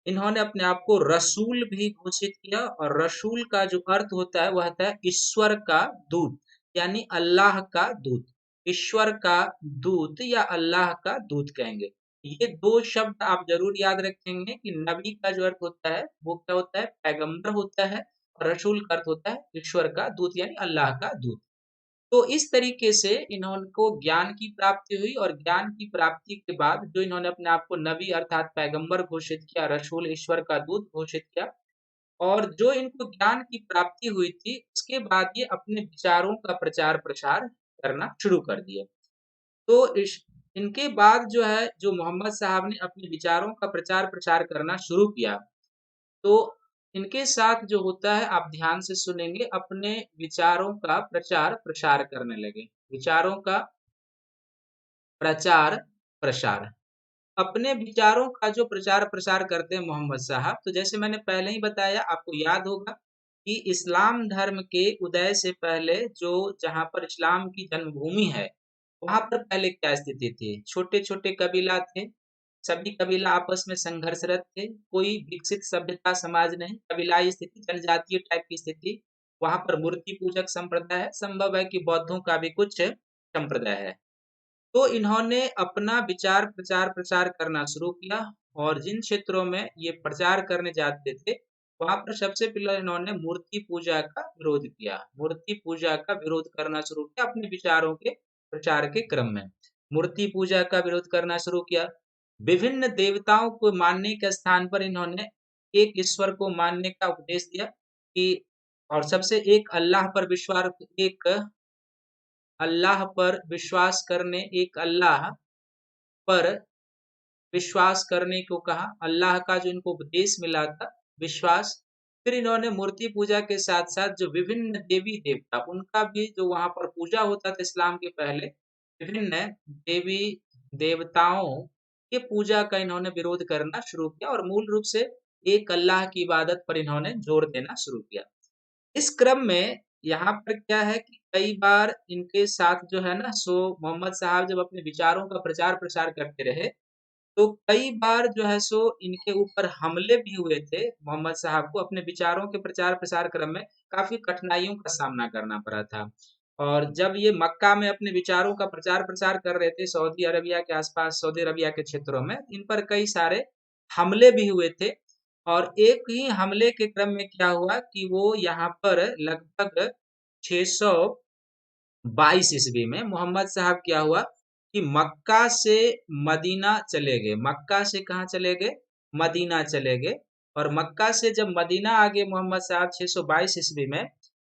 Speaker 1: इन्होंने अपने आप को रसूल भी घोषित किया और रसूल का जो अर्थ होता है वह होता है ईश्वर का दूत, यानी अल्लाह का दूत। ईश्वर का दूत या अल्लाह का दूत कहेंगे। ये दो शब्द आप जरूर याद रखेंगे कि नबी का जो अर्थ होता है वो क्या होता है? पैगंबर होता है और रसूल का अर्थ होता है ईश्वर का दूत यानी अल्लाह का दूत। तो इस तरीके से इनको ज्ञान की प्राप्ति हुई और ज्ञान की प्राप्ति के बाद जो इन्होंने अपने आप को नबी अर्थात पैगंबर घोषित किया, रसूल ईश्वर का दूत घोषित किया, और जो इनको ज्ञान की प्राप्ति हुई थी उसके बाद ये अपने विचारों का प्रचार प्रसार करना शुरू कर दिए। तो इनके बाद जो है, जो मोहम्मद साहब ने अपने विचारों का प्रचार प्रसार करना शुरू किया, तो इनके साथ जो होता है आप ध्यान से सुनेंगे, अपने विचारों का प्रचार प्रसार करने लगे। विचारों का प्रचार प्रसार, अपने विचारों का जो प्रचार प्रसार करते हैं मोहम्मद साहब, तो जैसे मैंने पहले ही बताया, आपको याद होगा कि इस्लाम धर्म के उदय से पहले जो जहां पर इस्लाम की जन्मभूमि है वहां पर पहले क्या स्थिति थी? छोटे छोटे कबीला थे, सभी कबीला आपस में संघर्षरत थे, कोई विकसित सभ्यता समाज नहीं, कबीलाई स्थिति, जनजातीय टाइप की स्थिति। वहां पर मूर्ति पूजक संप्रदाय है, संभव है कि बौद्धों का भी कुछ संप्रदाय है। तो इन्होंने अपना विचार प्रचार प्रसार करना शुरू किया और जिन क्षेत्रों में ये प्रचार करने जाते थे वहां पर सबसे पहले इन्होंने मूर्ति पूजा का विरोध किया। मूर्ति पूजा का विरोध करना शुरू किया अपने विचारों के प्रचार के क्रम में। मूर्ति पूजा का विरोध करना शुरू किया। विभिन्न देवताओं को मानने के स्थान पर इन्होंने एक ईश्वर को मानने का उपदेश दिया कि, और सबसे एक अल्लाह पर विश्वास, एक अल्लाह पर विश्वास करने, एक अल्लाह पर विश्वास करने को कहा, अल्लाह का जो इनको उपदेश मिला था विश्वास। फिर इन्होंने मूर्ति पूजा के साथ-साथ जो विभिन्न देवी-देवता उनका भी जो वहाँ पर पूजा होता था इस्लाम के पहले, विभिन्न देवी-देवताओं के पूजा का इन्होंने विरोध करना शुरू किया और मूल रूप से एक अल्लाह की इबादत पर इन्होंने जोर देना शुरू किया। इस क्रम में यहाँ पर क्या है कि कई बार इनके साथ जो है ना सो मोहम्मद साहब जब अपने विचारों का प्रचार-प्रसार करते रहे, तो कई बार जो है सो इनके ऊपर हमले भी हुए थे। मोहम्मद साहब को अपने विचारों के प्रचार-प्रसार क्रम में काफ़ी कठिनाइयों का सामना करना पड़ा था। और जब ये मक्का में अपने विचारों का प्रचार-प्रसार कर रहे थे सऊदी अरबिया के आस-पास, सऊदी अरबिया के क्षेत्रों में, इन पर कई सारे हमले भी हुए थे। और एक ही हमले के क्रम में क्या हुआ कि वो यहाँ पर लगभग 622 ईस्वी में मोहम्मद साहब क्या हुआ कि मक्का से मदीना चले गए। मक्का से कहाँ चले गए? मदीना चले गए। और मक्का से जब मदीना आ गए मोहम्मद साहब 622 ईस्वी में,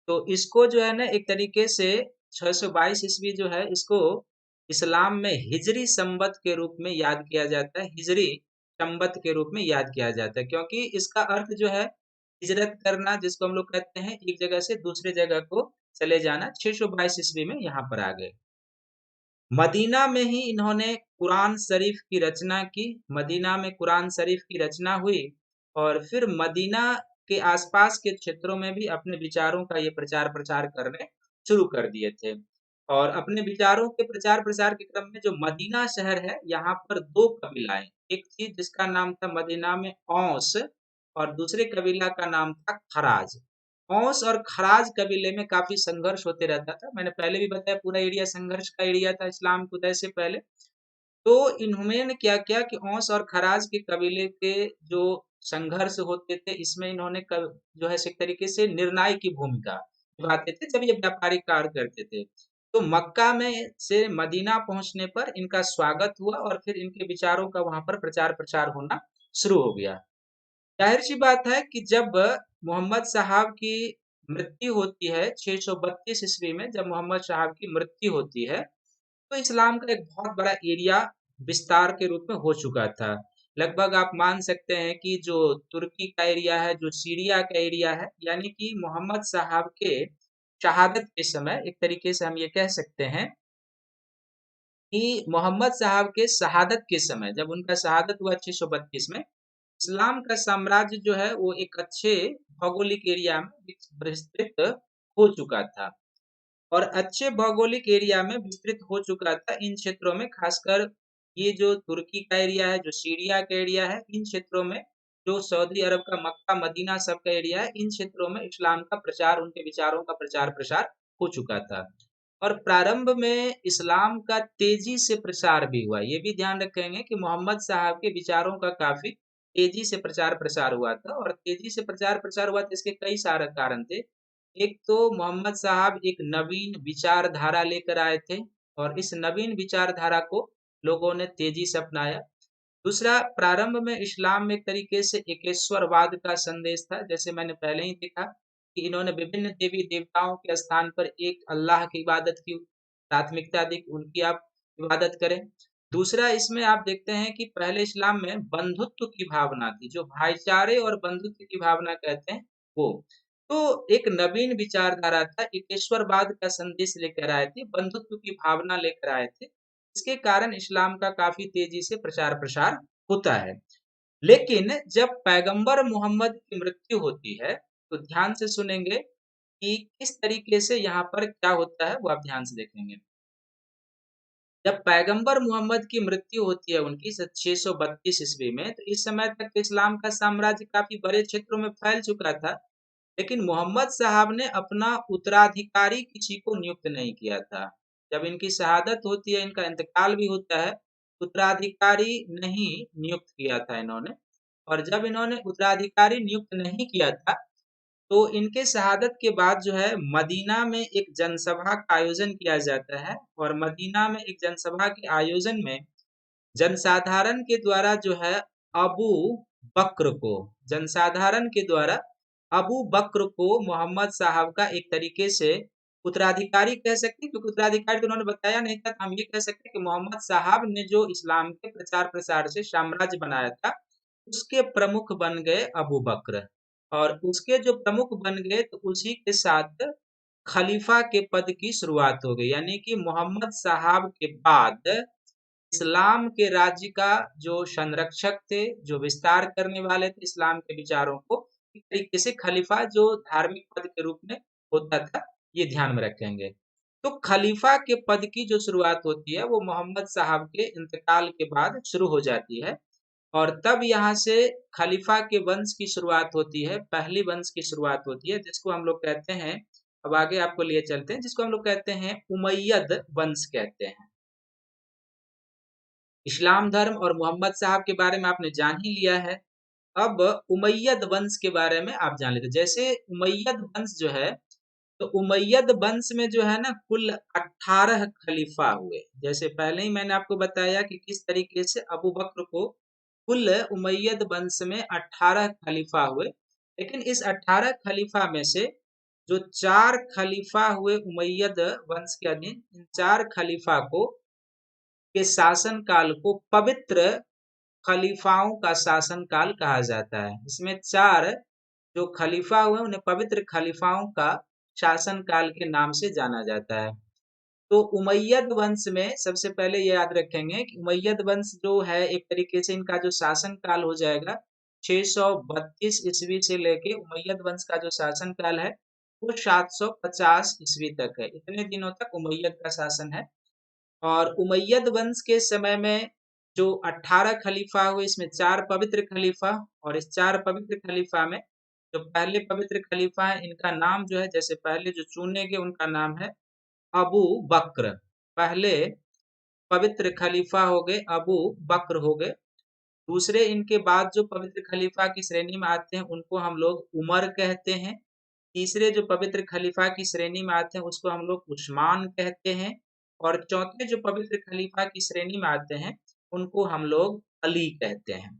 Speaker 1: तो इसको जो है ना एक तरीके से 622 ईस्वी जो है इसको इस्लाम में हिजरी संवत के रूप में याद किया जाता है। हिजरी संवत के रूप में याद किया जाता है, क्योंकि इसका अर्थ जो है हिजरत करना, जिसको हम लोग कहते हैं एक जगह से दूसरे जगह को चले जाना। 622 ईस्वी में यहाँ पर आ गए। मदीना में ही इन्होंने कुरान शरीफ की रचना की। मदीना में कुरान शरीफ की रचना हुई और फिर मदीना के आसपास के क्षेत्रों में भी अपने विचारों का ये प्रचार-प्रसार करने शुरू कर दिए थे। और अपने विचारों के प्रचार-प्रसार के क्रम में जो मदीना शहर है, यहाँ पर 2 कबीलाएँ, एक थी जिसका नाम था मदीना में औस और दूसरे कबीला का नाम था खराज। औस और खराज कबीले में काफ़ी संघर्ष होते रहता था। मैंने पहले भी बताया पूरा एरिया संघर्ष का एरिया था इस्लाम के उदय से पहले। तो इन्होंने क्या किया कि औस और खराज के कबीले के जो संघर्ष होते थे, इसमें इन्होंने जो है एक तरीके से निर्णायक की भूमिका निभाते थे जब ये व्यापारिक कार्य करते थे। तो मक्का में से मदीना पहुंचने पर इनका स्वागत हुआ और फिर इनके विचारों का वहां पर प्रचार प्रसार होना शुरू हो गया। जाहिर सी बात है कि जब मोहम्मद साहब की मृत्यु होती है 632 ईस्वी में, जब मोहम्मद साहब की मृत्यु होती है, तो इस्लाम का एक बहुत बड़ा एरिया विस्तार के रूप में हो चुका था। लगभग आप मान सकते हैं कि जो तुर्की का एरिया है, जो सीरिया का एरिया है, यानी कि मोहम्मद साहब के शहादत के समय एक तरीके से हम ये कह सकते हैं कि मोहम्मद साहब के शहादत के समय, जब उनका शहादत हुआ 632 में, इस्लाम का साम्राज्य जो है वो एक अच्छे भौगोलिक एरिया में विस्तृत हो चुका था। और अच्छे भौगोलिक एरिया में विस्तृत हो चुका था। इन क्षेत्रों में खासकर ये जो तुर्की का एरिया है, जो सीरिया का एरिया है, इन क्षेत्रों में जो सऊदी अरब का मक्का मदीना सब का एरिया है, इन क्षेत्रों में इस्लाम का प्रचार, उनके विचारों का प्रचार प्रसार हो चुका था। और प्रारंभ में इस्लाम का तेजी से प्रसार भी हुआ। ये भी ध्यान रखेंगे कि मोहम्मद साहब के विचारों का काफी तेजी से प्रचार प्रसार हुआ था। और तेजी से प्रचार प्रसार हुआ था, इसके कई सारे कारण थे। एक तो मोहम्मद साहब एक नवीन विचारधारा लेकर आए थे और इस नवीन विचारधारा को लोगों ने तेजी से अपनाया। दूसरा, प्रारंभ में इस्लाम में एक तरीके से एकेश्वरवाद का संदेश था। जैसे मैंने पहले ही देखा कि इन्होंने विभिन्न देवी देवताओं के स्थान पर एक अल्लाह की इबादत की, प्राथमिकता दी कि उनकी आप इबादत करें। दूसरा, इसमें आप देखते हैं कि पहले इस्लाम में बंधुत्व की भावना थी, जो भाईचारे और बंधुत्व की भावना कहते हैं वो। तो एक नवीन विचारधारा था, एकेश्वरवाद का संदेश लेकर आए थे, बंधुत्व की भावना लेकर आए थे। इसके कारण इस्लाम का काफी तेजी से प्रचार प्रसार होता है। लेकिन जब पैगंबर मोहम्मद की मृत्यु होती है, तो ध्यान से सुनेंगे कि किस तरीके से यहाँ पर क्या होता है, वो आप ध्यान से देखेंगे। जब पैगंबर मोहम्मद की मृत्यु होती है उनकी 632 ईस्वी में, तो इस समय तक इस्लाम का साम्राज्य काफी बड़े क्षेत्रों में फैल चुका था। लेकिन मोहम्मद साहब ने अपना उत्तराधिकारी किसी को नियुक्त नहीं किया था। जब इनकी शहादत होती है, इनका इंतकाल भी होता है, उत्तराधिकारी नहीं नियुक्त किया था इन्होंने। और जब इन्होंने उत्तराधिकारी नियुक्त नहीं किया था, तो इनके शहादत के बाद जो है मदीना में एक जनसभा का आयोजन किया जाता है। और मदीना में एक जनसभा के आयोजन में जनसाधारण के द्वारा जो है अबू बक्र को जनसाधारण के द्वारा अबू बक्र को मोहम्मद साहब का एक तरीके से उत्तराधिकारी कह सकते हैं, क्योंकि उत्तराधिकारी तो उन्होंने बताया नहीं था, तो हम ये कह सकते हैं कि मोहम्मद साहब ने जो इस्लाम के प्रचार प्रसार से साम्राज्य बनाया था, उसके प्रमुख बन गए अबू बक्र। और उसके जो प्रमुख बन गए तो उसी के साथ खलीफा के पद की शुरुआत हो गई, यानी कि मोहम्मद साहब के बाद इस्लाम के राज्य का जो संरक्षक थे, जो विस्तार करने वाले थे इस्लाम के विचारों को, एक तरीके से खलीफा जो धार्मिक पद के रूप में होता था, ये ध्यान में रखेंगे। तो खलीफा के पद की जो शुरुआत होती है वो मोहम्मद साहब के इंतकाल के बाद शुरू हो जाती है, और तब यहाँ से खलीफा के वंश की शुरुआत होती है, पहली वंश की शुरुआत होती है, जिसको हम लोग कहते हैं, अब आगे आपको लिए चलते हैं, जिसको हम लोग कहते हैं उमैयद वंश कहते हैं। इस्लाम धर्म और मोहम्मद साहब के बारे में आपने जान ही लिया है। अब उमैयद वंश के बारे में आप जान लेते हैं। जैसे उमैयद वंश जो है, तो उमैयद वंश में जो है ना कुल 18 खलीफा हुए। जैसे पहले ही मैंने आपको बताया कि किस तरीके से अबू बक्र को कुल उमैयद वंश में 18 खलीफा हुए। लेकिन इस 18 खलीफा में से जो 4 खलीफा हुए उमैयद वंश के अधीन, इन 4 खलीफा को के शासन काल को पवित्र खलीफाओं का शासन काल कहा जाता है। इसमें 4 जो खलीफा हुए उन्हें पवित्र खलीफाओं का शासन काल के नाम से जाना जाता है। तो उमैयद वंश में सबसे पहले ये याद रखेंगे कि उमैयद वंश जो है एक तरीके से इनका जो शासन काल हो जाएगा 632 ईस्वी से लेके उमैयद वंश का जो शासन काल है वो 750 ईस्वी तक है। इतने दिनों तक उमैयद का शासन है। और उमैयद वंश के समय में जो 18 खलीफा हुए, इसमें 4 पवित्र खलीफा, और इस 4 पवित्र खलीफा में जो पहले पवित्र खलीफा है इनका नाम जो है, जैसे पहले जो चुने गए उनका नाम है अबू बक्र। पहले पवित्र खलीफा हो गए अबू बक्र हो गए। दूसरे इनके बाद जो पवित्र खलीफा की श्रेणी में आते हैं उनको हम लोग उमर कहते हैं। तीसरे जो पवित्र खलीफा की श्रेणी में आते हैं उसको हम लोग उस्मान कहते हैं। और चौथे जो पवित्र खलीफा की श्रेणी में आते हैं उनको हम लोग अली कहते हैं।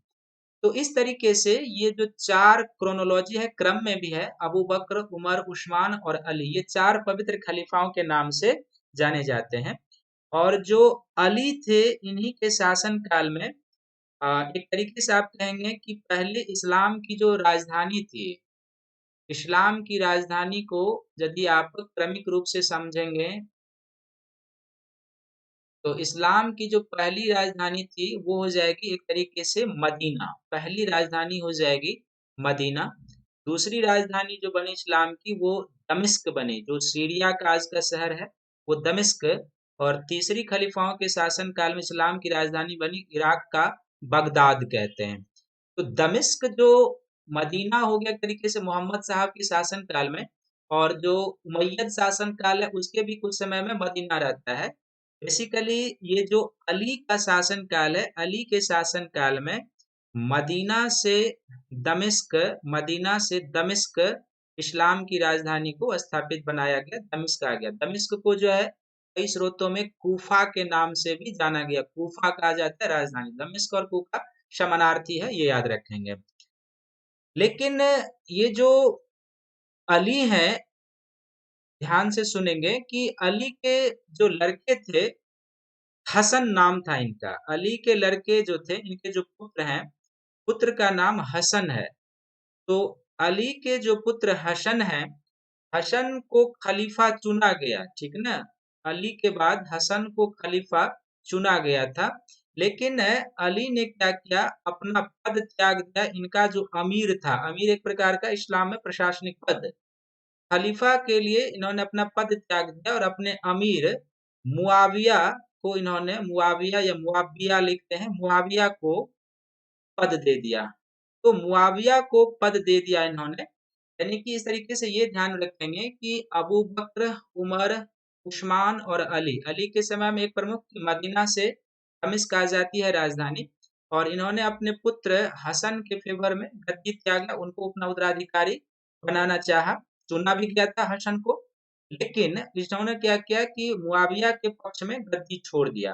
Speaker 1: तो इस तरीके से ये जो 4 क्रोनोलॉजी है, क्रम में भी है, अबू बक्र, उमर, उस्मान और अली, ये 4 पवित्र खलीफाओं के नाम से जाने जाते हैं। और जो अली थे इन्हीं के शासन काल में एक तरीके से आप कहेंगे कि पहले इस्लाम की जो राजधानी थी, इस्लाम की राजधानी को यदि आप क्रमिक रूप से समझेंगे तो इस्लाम की जो पहली राजधानी थी वो हो जाएगी एक तरीके से मदीना। पहली राजधानी हो जाएगी मदीना। दूसरी राजधानी जो बनी इस्लाम की वो दमिश्क बनी, जो सीरिया का आज का शहर है वो दमिश्क। और तीसरी खलीफाओं के शासन काल में इस्लाम की राजधानी बनी इराक का बगदाद कहते हैं। तो दमिश्क जो मदीना हो गया एक तरीके से मोहम्मद साहब के शासन काल में, और जो उमैयद शासन काल है उसके भी कुछ समय में मदीना रहता है। बेसिकली ये जो अली का शासन काल है, अली के शासन काल में मदीना से दमिश्क, मदीना से दमिश्क इस्लाम की राजधानी को स्थापित बनाया गया, दमिश्क आ गया। दमिश्क को जो है कई स्रोतों में कूफा के नाम से भी जाना गया, कूफा कहा जाता है राजधानी। दमिश्क और कूफा समानार्थी है, ये याद रखेंगे। लेकिन ये जो अली हैं, ध्यान से सुनेंगे कि अली के जो लड़के थे, हसन नाम था इनका। अली के लड़के जो थे, इनके जो पुत्र हैं, पुत्र का नाम हसन है। तो अली के जो पुत्र हसन हैं, हसन को खलीफा चुना गया, ठीक ना। अली के बाद हसन को खलीफा चुना गया था। लेकिन अली ने क्या किया, अपना पद त्याग दिया। इनका जो अमीर था, अमीर एक प्रकार का इस्लाम में प्रशासनिक पद, खलीफा के लिए इन्होंने अपना पद त्याग दिया और अपने अमीर मुआविया को इन्होंने, मुआविया या मुआविया लिखते हैं, मुआविया को पद दे दिया। तो मुआविया को पद दे दिया इन्होंने। यानी कि इस तरीके से ये ध्यान रखेंगे कि अबू बक्र, उमर, उस्मान और अली, अली के समय में एक प्रमुख मदीना से दमिश्क आ जाती है राजधानी, और इन्होंने अपने पुत्र हसन के फेवर में गद्दी त्यागा, उनको अपना उत्तराधिकारी बनाना चाहा। चुना भी गया था हसन को, लेकिन इन्होंने क्या किया कि मुआविया के पक्ष में गद्दी छोड़ दिया।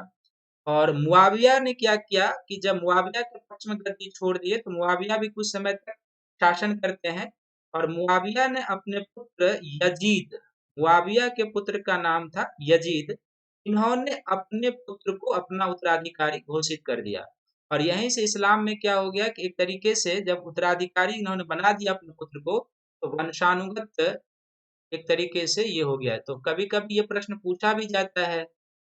Speaker 1: और मुआविया ने क्या किया कि जब मुआविया के पक्ष में गद्दी छोड़ दिए तो मुआविया भी कुछ समय तक शासन करते हैं। और मुआविया ने अपने पुत्र यजीद, मुआविया के पुत्र का नाम था यजीद। इन्होंने अपने पुत्र को अपना उत्तराधिकारी घोषित कर दिया। और यहीं से इस्लाम में क्या हो गया कि एक तरीके से जब उत्तराधिकारी इन्होंने बना दिया अपने पुत्र को, तो वंशानुगत एक तरीके से ये हो गया। तो कभी कभी ये प्रश्न पूछा भी जाता है,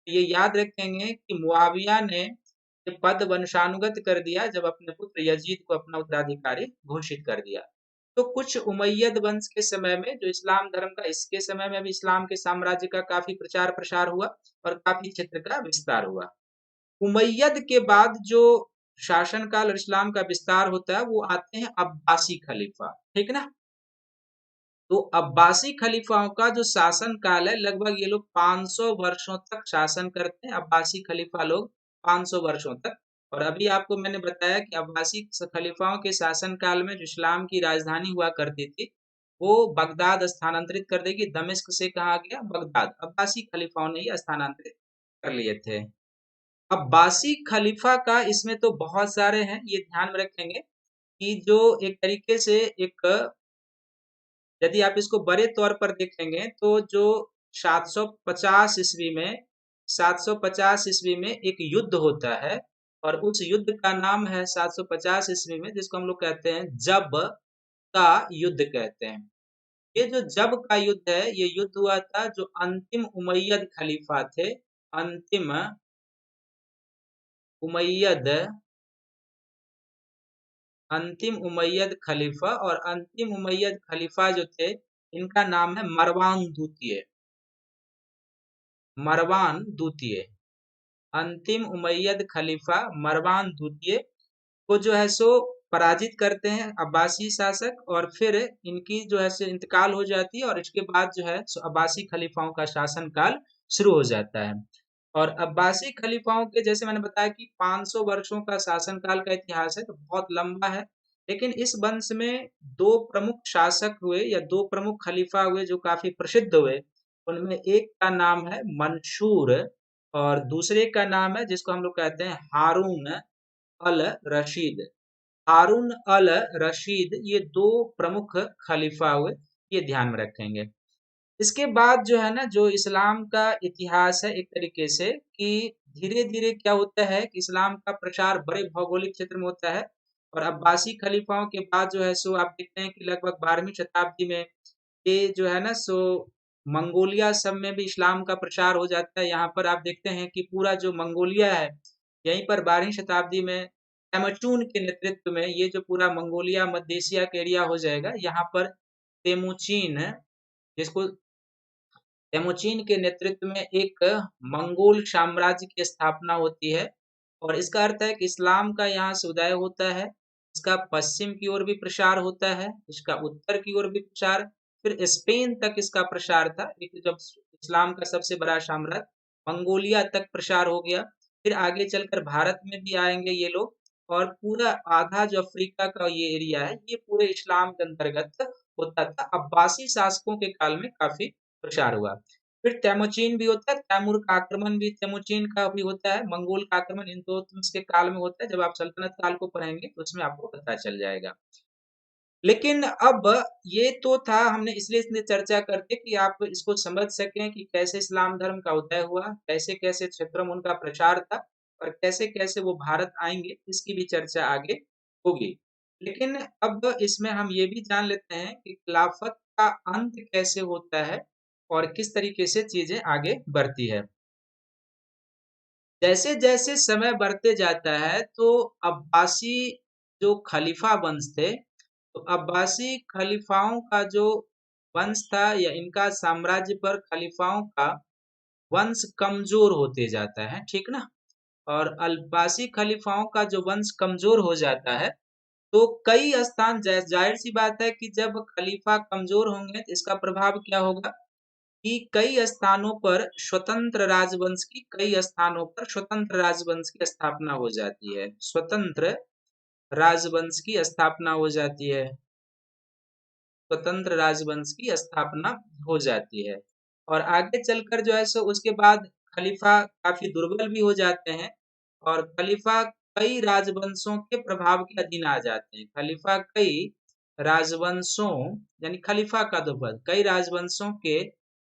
Speaker 1: ये याद रखेंगे कि मुआविया ने ये पद वंशानुगत कर दिया जब अपने पुत्र यजीद को अपना उत्तराधिकारी घोषित कर दिया। तो कुछ उमैयद वंश के समय में जो इस्लाम धर्म का, इसके समय में भी इस्लाम के साम्राज्य का काफी प्रचार प्रसार हुआ और काफी क्षेत्र का विस्तार हुआ। उमैयद के बाद जो शासनकाल और इस्लाम का विस्तार होता है वो आते हैं अब्बासी खलीफा, ठीक ना। तो अब्बासी खलीफाओं का जो शासन काल है, लगभग ये लोग 500 वर्षों तक शासन करते हैं। अब्बासी खलीफा लोग 500 वर्षों तक। और अभी आपको मैंने बताया कि अब्बासी खलीफाओं के शासन काल में जो इस्लाम की राजधानी हुआ करती थी वो बगदाद स्थानांतरित कर देगी। दमिश्क से कहा गया बगदाद, अब्बासी खलीफाओं ने ही स्थानांतरित कर लिए थे। अब्बासी खलीफा का इसमें तो बहुत सारे हैं, ये ध्यान में रखेंगे कि जो एक तरीके से एक, यदि आप इसको बड़े तौर पर देखेंगे तो जो 750 ईस्वी में 750 ईस्वी में एक युद्ध होता है। और उस युद्ध का नाम है 750 ईस्वी में, जिसको हम लोग कहते हैं जब का युद्ध कहते हैं। ये जो जब का युद्ध है, ये युद्ध हुआ था जो अंतिम उमैयद खलीफा थे। अंतिम उमैयद अंतिम उमैयद खलीफा, और अंतिम उमैयद खलीफा जो थे इनका नाम है मरवान द्वितीय। मरवान द्वितीय, अंतिम उमैयद खलीफा मरवान द्वितीय को जो है सो पराजित करते हैं अब्बासी शासक, और फिर इनकी जो है सो इंतकाल हो जाती है। और इसके बाद जो है सो अब्बासी खलीफाओं का शासन काल शुरू हो जाता है। और अब्बासी खलीफाओं के, जैसे मैंने बताया कि 500 वर्षों का शासन काल का इतिहास है, तो बहुत लंबा है। लेकिन इस वंश में दो प्रमुख शासक हुए या दो प्रमुख खलीफा हुए जो काफी प्रसिद्ध हुए। उनमें एक का नाम है मंसूर और दूसरे का नाम है जिसको हम लोग कहते हैं हारून अल रशीद। हारून अल रशीद, ये दो प्रमुख खलीफा हुए, ये ध्यान में रखेंगे। इसके बाद जो है ना, जो इस्लाम का इतिहास है एक तरीके से, कि धीरे धीरे क्या होता है कि इस्लाम का प्रचार बड़े भौगोलिक क्षेत्र में होता है। और अब्बासी खलीफाओं के बाद जो है सो आप देखते हैं कि लगभग 12वीं शताब्दी में ये जो है ना सो मंगोलिया सब में भी इस्लाम का प्रचार हो जाता है। यहाँ पर आप देखते हैं कि पूरा जो मंगोलिया है, यहीं पर 12वीं शताब्दी में तैमूचून के नेतृत्व में ये जो पूरा मंगोलिया मध्य एशिया का एरिया हो जाएगा। यहाँ पर तेमुचीन, जिसको तेमुचीन के नेतृत्व में एक मंगोल साम्राज्य की स्थापना होती है। और इसका अर्थ है कि इस्लाम का यहाँ से उदय होता है। इसका पश्चिम की ओर भी प्रसार होता है, इसका उत्तर की ओर भी प्रसार, फिर स्पेन तक इसका प्रसार था। एक जब इस्लाम का सबसे बड़ा साम्राज्य मंगोलिया तक प्रसार हो गया, फिर आगे चलकर भारत में भी आएंगे ये लोग। और पूरा आधा जो अफ्रीका का ये एरिया है, ये पूरे इस्लाम के अंतर्गत होता था। अब्बासी शासकों के काल में काफी प्रचार हुआ। फिर तैमूचीन भी होता है, तैमूर का आक्रमण भी तैमूचीन का भी होता है, मंगोल का आक्रमण इल्तुतमिश के काल में होता है। जब आप सल्तनत काल को पढ़ेंगे तो उसमें आपको पता चल जाएगा। लेकिन अब ये तो था, हमने इसलिए चर्चा करते कि आप इसको समझ सकें कि कैसे इस्लाम धर्म का उदय हुआ, कैसे कैसे क्षेत्रों में उनका प्रचार था, और कैसे कैसे वो भारत आएंगे, इसकी भी चर्चा आगे होगी। लेकिन अब इसमें हम ये भी जान लेते हैं कि खिलाफत का अंत कैसे होता है और किस तरीके से चीजें आगे बढ़ती है। जैसे जैसे समय बढ़ते जाता है तो अब्बासी जो खलीफा वंश थे, तो अब्बासी खलीफाओं का जो वंश था या इनका साम्राज्य पर खलीफाओं का वंश कमजोर होते जाता है, ठीक ना। और अब्बासी खलीफाओं का जो वंश कमजोर हो जाता है, तो कई स्थान, जाहिर सी बात है कि जब खलीफा कमजोर होंगे तो इसका प्रभाव क्या होगा कि कई स्थानों पर स्वतंत्र राजवंश की, कई स्थानों पर स्वतंत्र राजवंश की स्थापना हो जाती है। स्वतंत्र राजवंश की स्थापना हो जाती है। स्वतंत्र राजवंश की स्थापना हो जाती है। और आगे चलकर जो है सो उसके बाद खलीफा काफी दुर्बल भी हो जाते हैं, और खलीफा कई राजवंशों के प्रभाव के अधीन आ जाते हैं। खलीफा कई राजवंशों, यानी खलीफा का दुर्बल, कई राजवंशों के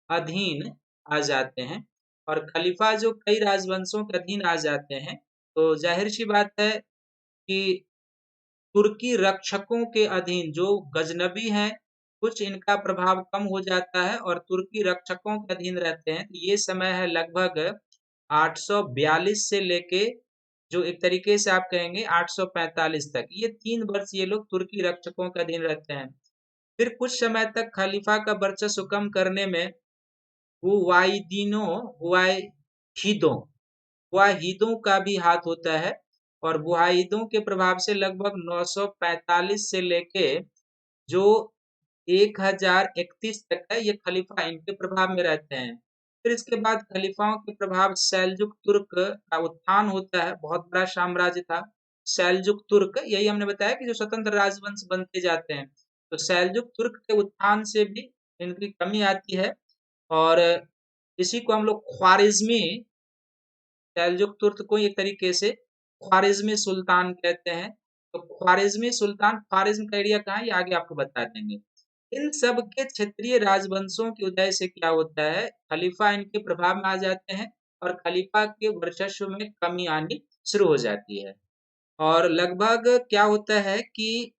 Speaker 1: अधीन आ जाते हैं। और खलीफा जो कई राजवंशों के अधीन आ जाते हैं, तो जाहिर सी बात है कि तुर्की रक्षकों के अधीन जो गजनबी हैं, कुछ इनका प्रभाव कम हो जाता है और तुर्की रक्षकों के अधीन रहते हैं। तो ये समय है लगभग 842 से लेके जो एक तरीके से आप कहेंगे 845 तक। ये 3 वर्ष ये लोग तुर्की रक्षकों के अधीन रहते हैं। फिर कुछ समय तक खलीफा का वर्चस्व कम करने में हुवाइदीनों हुवाइहिदों बुहाइदों का भी हाथ होता है। और बुहाइदों के प्रभाव से लगभग 945 से लेके जो 1031 तक है, ये खलीफा इनके प्रभाव में रहते हैं। फिर इसके बाद खलीफाओं के प्रभाव सैलजुक तुर्क का उत्थान होता है। बहुत बड़ा साम्राज्य था सैलजुक तुर्क, यही हमने बताया कि जो स्वतंत्र राजवंश बनते जाते हैं। तो सैलजुक तुर्क के उत्थान से भी इनकी कमी आती है। और इसी को हम लोग ख्वारिज्मी सेल्जुक तुर्क को एक तरीके से ख्वारिज्मी सुल्तान कहते हैं। तो ख्वारिज्मी सुल्तान, ख्वारिज्म का एरिया कहाँ है ये आगे आपको बता देंगे। इन सब के क्षेत्रीय राजवंशों के उदय से क्या होता है, खलीफा इनके प्रभाव में आ जाते हैं और खलीफा के वर्चस्व में कमी आनी शुरू हो जाती है। और लगभग क्या होता है कि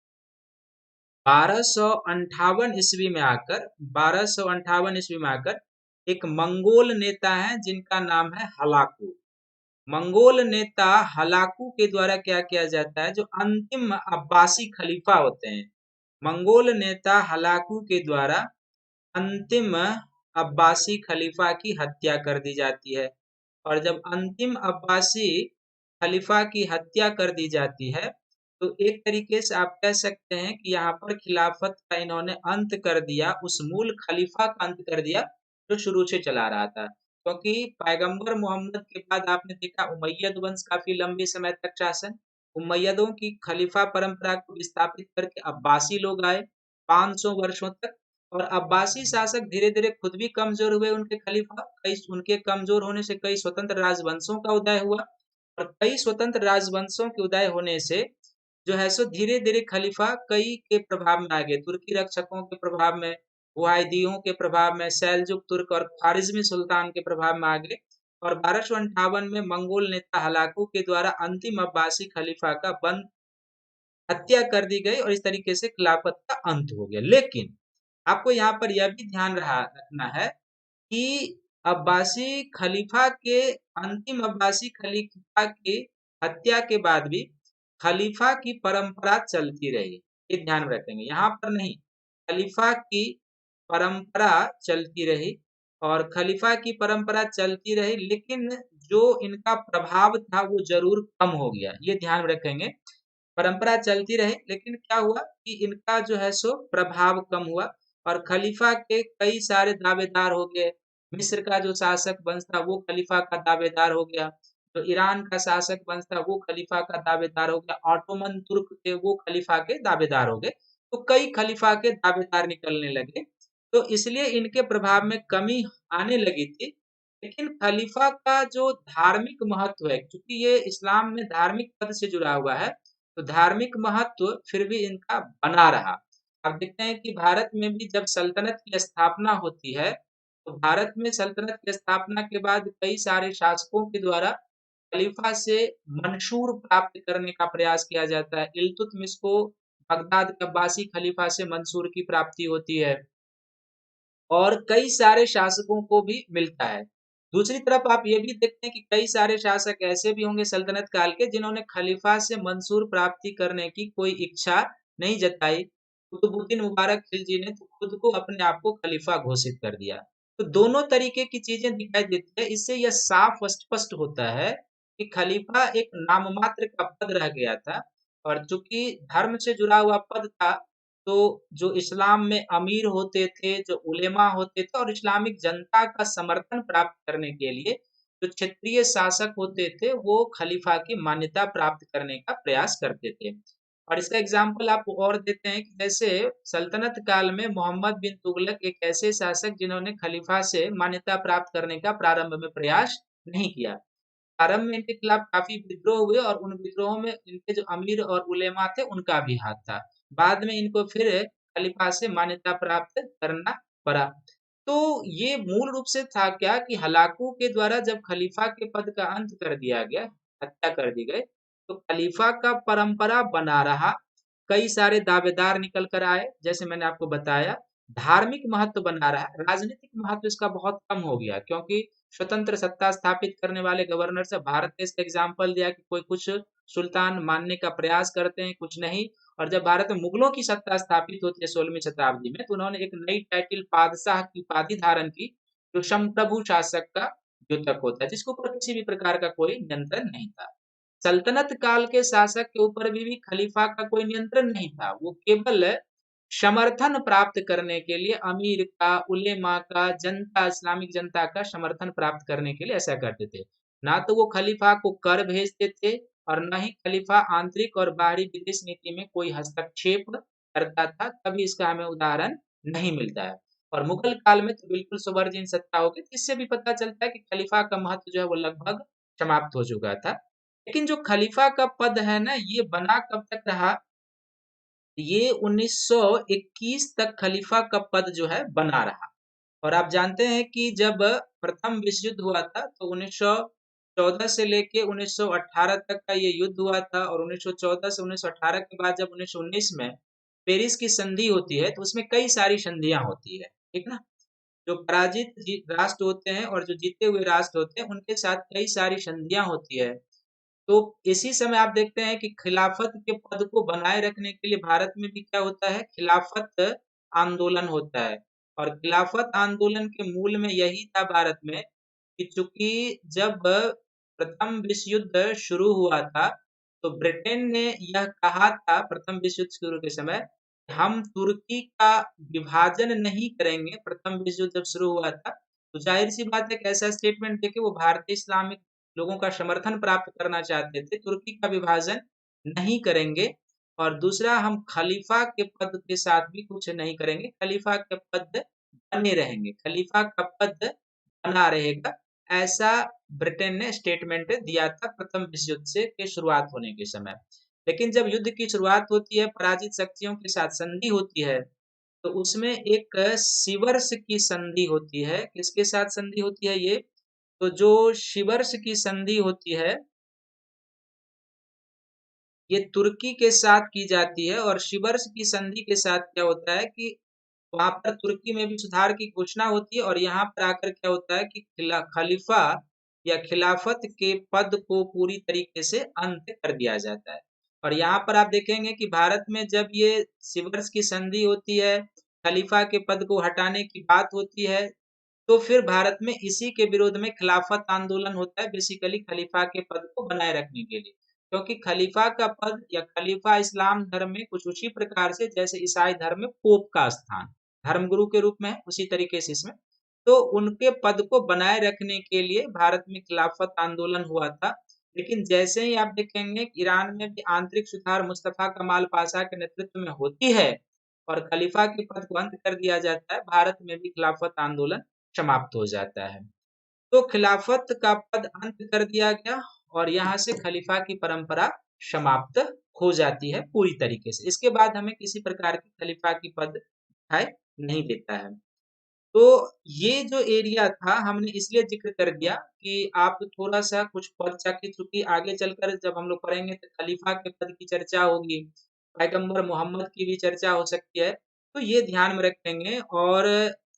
Speaker 1: 1258 ईस्वी में आकर एक मंगोल नेता है जिनका नाम है हलाकू। मंगोल नेता हलाकू के द्वारा क्या किया जाता है, जो अंतिम अब्बासी खलीफा होते हैं, मंगोल नेता हलाकू के द्वारा अंतिम अब्बासी खलीफा की हत्या कर दी जाती है। और जब अंतिम अब्बासी खलीफा की हत्या कर दी जाती है, तो एक तरीके से आप कह सकते हैं कि यहाँ पर खिलाफत का इन्होंने अंत कर दिया, उस मूल खलीफा का अंत कर दिया जो शुरू से चला रहा था। क्योंकि पैगंबर मोहम्मद के बाद आपने देखा उमैयद वंश काफी लंबे समय तक शासन, उमैयदों की खलीफा परंपरा को विस्थापित करके अब्बासी लोग आए 500 वर्षों तक। और अब्बासी शासक धीरे धीरे खुद भी कमजोर हुए, उनके खलीफा कई उनके कमजोर होने से कई स्वतंत्र राजवंशों का उदय हुआ। और कई स्वतंत्र राजवंशों के उदय होने से जो है सो धीरे धीरे खलीफा कई के प्रभाव में आ गए, तुर्की रक्षकों के प्रभाव में, वायदियों के प्रभाव में, सैलजुक तुर्क और ख्वारिज्मी सुल्तान के प्रभाव में आ गए। और 1258 में मंगोल नेता हलाकू के द्वारा अंतिम अब्बासी खलीफा का बंद हत्या कर दी गई और इस तरीके से खिलाफत का अंत हो गया। लेकिन आपको यहाँ पर यह भी ध्यान रखना है कि अब्बासी खलीफा के अंतिम अब्बासी खलीफा की हत्या के बाद भी खलीफा की परंपरा चलती रही। ये ध्यान में रखेंगे, यहाँ पर नहीं, खलीफा की परंपरा चलती रही। और खलीफा की परंपरा चलती रही, लेकिन जो इनका प्रभाव था वो जरूर कम हो गया, ये ध्यान में रखेंगे। परंपरा चलती रही लेकिन क्या हुआ कि इनका जो है सो प्रभाव कम हुआ और खलीफा के कई सारे दावेदार हो गए। मिस्र का जो शासक वंश था वो खलीफा का दावेदार हो गया, जो ईरान का शासक वंश था वो खलीफा का दावेदार हो गया, ऑटोमन तुर्क थे वो खलीफा के दावेदार हो गए। तो कई खलीफा के दावेदार निकलने लगे, तो इसलिए इनके प्रभाव में कमी आने लगी थी। लेकिन खलीफा का जो धार्मिक महत्व है, क्योंकि ये इस्लाम में धार्मिक पद से जुड़ा हुआ है, तो धार्मिक महत्व फिर भी इनका बना रहा। आप देखते हैं कि भारत में भी जब सल्तनत की स्थापना होती है, तो भारत में सल्तनत की स्थापना के बाद कई सारे शासकों के द्वारा खलीफा से मंशूर प्राप्त करने का प्रयास किया जाता है। इल्तुतमिश को बगदाद के अब्बासी खलीफा से मंसूर की प्राप्ति होती है और कई सारे शासकों को भी मिलता है। दूसरी तरफ आप ये भी देखते हैं कि कई सारे शासक ऐसे भी होंगे सल्तनत काल के जिन्होंने खलीफा से मंसूर प्राप्ति करने की कोई इच्छा नहीं जताई। कुतुबुद्दीन मुबारक खिलजी ने तो खुद को अपने आप को खलीफा घोषित कर दिया। तो दोनों तरीके की चीजें दिखाई देती है। इससे यह साफ स्पष्ट होता है कि खलीफा एक नाममात्र का पद रह गया था। और चूंकि धर्म से जुड़ा हुआ पद था, तो जो इस्लाम में अमीर होते थे, जो उलेमा होते थे और इस्लामिक जनता का समर्थन प्राप्त करने के लिए जो क्षेत्रीय शासक होते थे, वो खलीफा की मान्यता प्राप्त करने का प्रयास करते थे। और इसका एग्जाम्पल आप और देते हैं कि जैसे सल्तनत काल में मोहम्मद बिन तुगलक एक ऐसे शासक जिन्होंने खलीफा से मान्यता प्राप्त करने का प्रारंभ में प्रयास नहीं किया। प्रारंभ में इनके खिलाफ काफी विद्रोह हुए और उन विद्रोहों में इनके जो अमीर और उलेमा थे उनका भी हाथ था। बाद में इनको फिर खलीफा से मान्यता प्राप्त करना पड़ा। तो ये मूल रूप से था क्या कि हलाकू के द्वारा जब खलीफा के पद का अंत कर दिया गया, हत्या कर दी गई, तो खलीफा का परंपरा बना रहा। कई सारे दावेदार निकल कर आए, जैसे मैंने आपको बताया। धार्मिक महत्व बना रहा, राजनीतिक महत्व इसका बहुत कम हो गया, क्योंकि स्वतंत्र सत्ता स्थापित करने वाले गवर्नर से भारत ने इसका एग्जाम्पल दिया कि कोई कुछ सुल्तान मानने का प्रयास करते हैं, कुछ नहीं। और जब भारत में मुगलों की सत्ता स्थापित होती है 16वीं शताब्दी में, तो उन्होंने एक नई टाइटिल पादशाह की उपाधि धारण की, जो संप्रभु शासक का द्योतक होता है, जिसके ऊपर किसी भी प्रकार का कोई नियंत्रण नहीं था। सल्तनत काल के शासक के ऊपर भी खलीफा का कोई नियंत्रण नहीं था। वो केवल समर्थन प्राप्त करने के लिए अमीर का, उलेमा का, जनता, इस्लामिक जनता का समर्थन प्राप्त करने के लिए ऐसा करते थे। ना तो वो खलीफा को कर भेजते थे, और न ही खलीफा आंतरिक और बाहरी विदेश नीति में कोई हस्तक्षेप करता था। कभी इसका हमें उदाहरण नहीं मिलता है। और मुगल काल में तो बिल्कुल सुपरजीन सत्ता हो गई, इससे भी पता चलता है कि खलीफा का महत्व जो है वो लगभग समाप्त हो चुका था। लेकिन जो खलीफा का पद है ना, ये बना कब तक रहा? ये 1921 तक खलीफा का पद जो है बना रहा। और आप जानते हैं कि जब प्रथम विश्व युद्ध हुआ था, तो 1914 से लेके 1918 तक का ये युद्ध हुआ था। और 1914 से 1918 के बाद जब 1919 में पेरिस की संधि होती है, तो उसमें कई सारी संधियां होती है, ठीक ना। जो पराजित राष्ट्र होते हैं और जो जीते हुए राष्ट्र होते हैं, उनके साथ कई सारी संधियां होती है। तो इसी समय आप देखते हैं कि खिलाफत के पद को बनाए रखने के लिए भारत में भी क्या होता है, खिलाफत आंदोलन होता है। और खिलाफत आंदोलन के मूल में यही था भारत में कि चूंकि जब प्रथम विश्व युद्ध शुरू हुआ था, तो ब्रिटेन ने यह कहा था प्रथम विश्व युद्ध शुरू के समय, हम तुर्की का विभाजन नहीं करेंगे। प्रथम विश्व युद्ध जब शुरू हुआ था, तो जाहिर सी बात है, कैसा स्टेटमेंट देके वो भारतीय इस्लामिक लोगों का समर्थन प्राप्त करना चाहते थे, तुर्की का विभाजन नहीं करेंगे। और दूसरा, हम खलीफा के पद के साथ भी कुछ नहीं करेंगे, खलीफा के पद बने रहेंगे, खलीफा का पद बना रहेगा। ऐसा ब्रिटेन ने स्टेटमेंट दिया था प्रथम विश्व युद्ध से के शुरुआत होने के समय। लेकिन जब युद्ध की शुरुआत होती है, पराजित शक्तियों के साथ संधि होती है, तो उसमें एक सिवर्स की संधि होती है। किसके साथ संधि होती है ये? तो जो शिवर्स की संधि होती है, ये तुर्की के साथ की जाती है। और शिवर्स की संधि के साथ क्या होता है कि वहां पर तुर्की में भी सुधार की घोषणा होती है, और यहाँ पर आकर क्या होता है कि खलीफा या खिलाफत के पद को पूरी तरीके से अंत कर दिया जाता है। और यहाँ पर आप देखेंगे कि भारत में जब ये सिवर्स की संधि होती है, खलीफा के पद को हटाने की बात होती है, तो फिर भारत में इसी के विरोध में खिलाफत आंदोलन होता है, बेसिकली खलीफा के पद को बनाए रखने के लिए। क्योंकि खलीफा का पद या खलीफा इस्लाम धर्म में कुछ उसी प्रकार से जैसे ईसाई धर्म में पोप का स्थान धर्मगुरु के रूप में है, उसी तरीके से इसमें, तो उनके पद को बनाए रखने के लिए भारत में खिलाफत आंदोलन हुआ था। लेकिन जैसे ही आप देखेंगे कि ईरान में भी आंतरिक सुधार मुस्तफा कमाल पाशा के नेतृत्व में होती है, और खलीफा के पद को अंत कर दिया जाता है, भारत में भी खिलाफत आंदोलन समाप्त हो जाता है। तो खिलाफत का पद अंत कर दिया गया, और यहाँ से खलीफा की परंपरा समाप्त हो जाती है पूरी तरीके से। इसके बाद हमें किसी प्रकार की खलीफा की पद दिखाई नहीं देता है। तो ये जो एरिया था, हमने इसलिए जिक्र कर दिया कि आप थोड़ा सा कुछ पढ़ सके, चूंकि आगे चलकर जब हम लोग पढ़ेंगे तो खलीफा के पद की चर्चा होगी, पैगंबर मोहम्मद की भी चर्चा हो सकती है। तो ये ध्यान में रखेंगे, और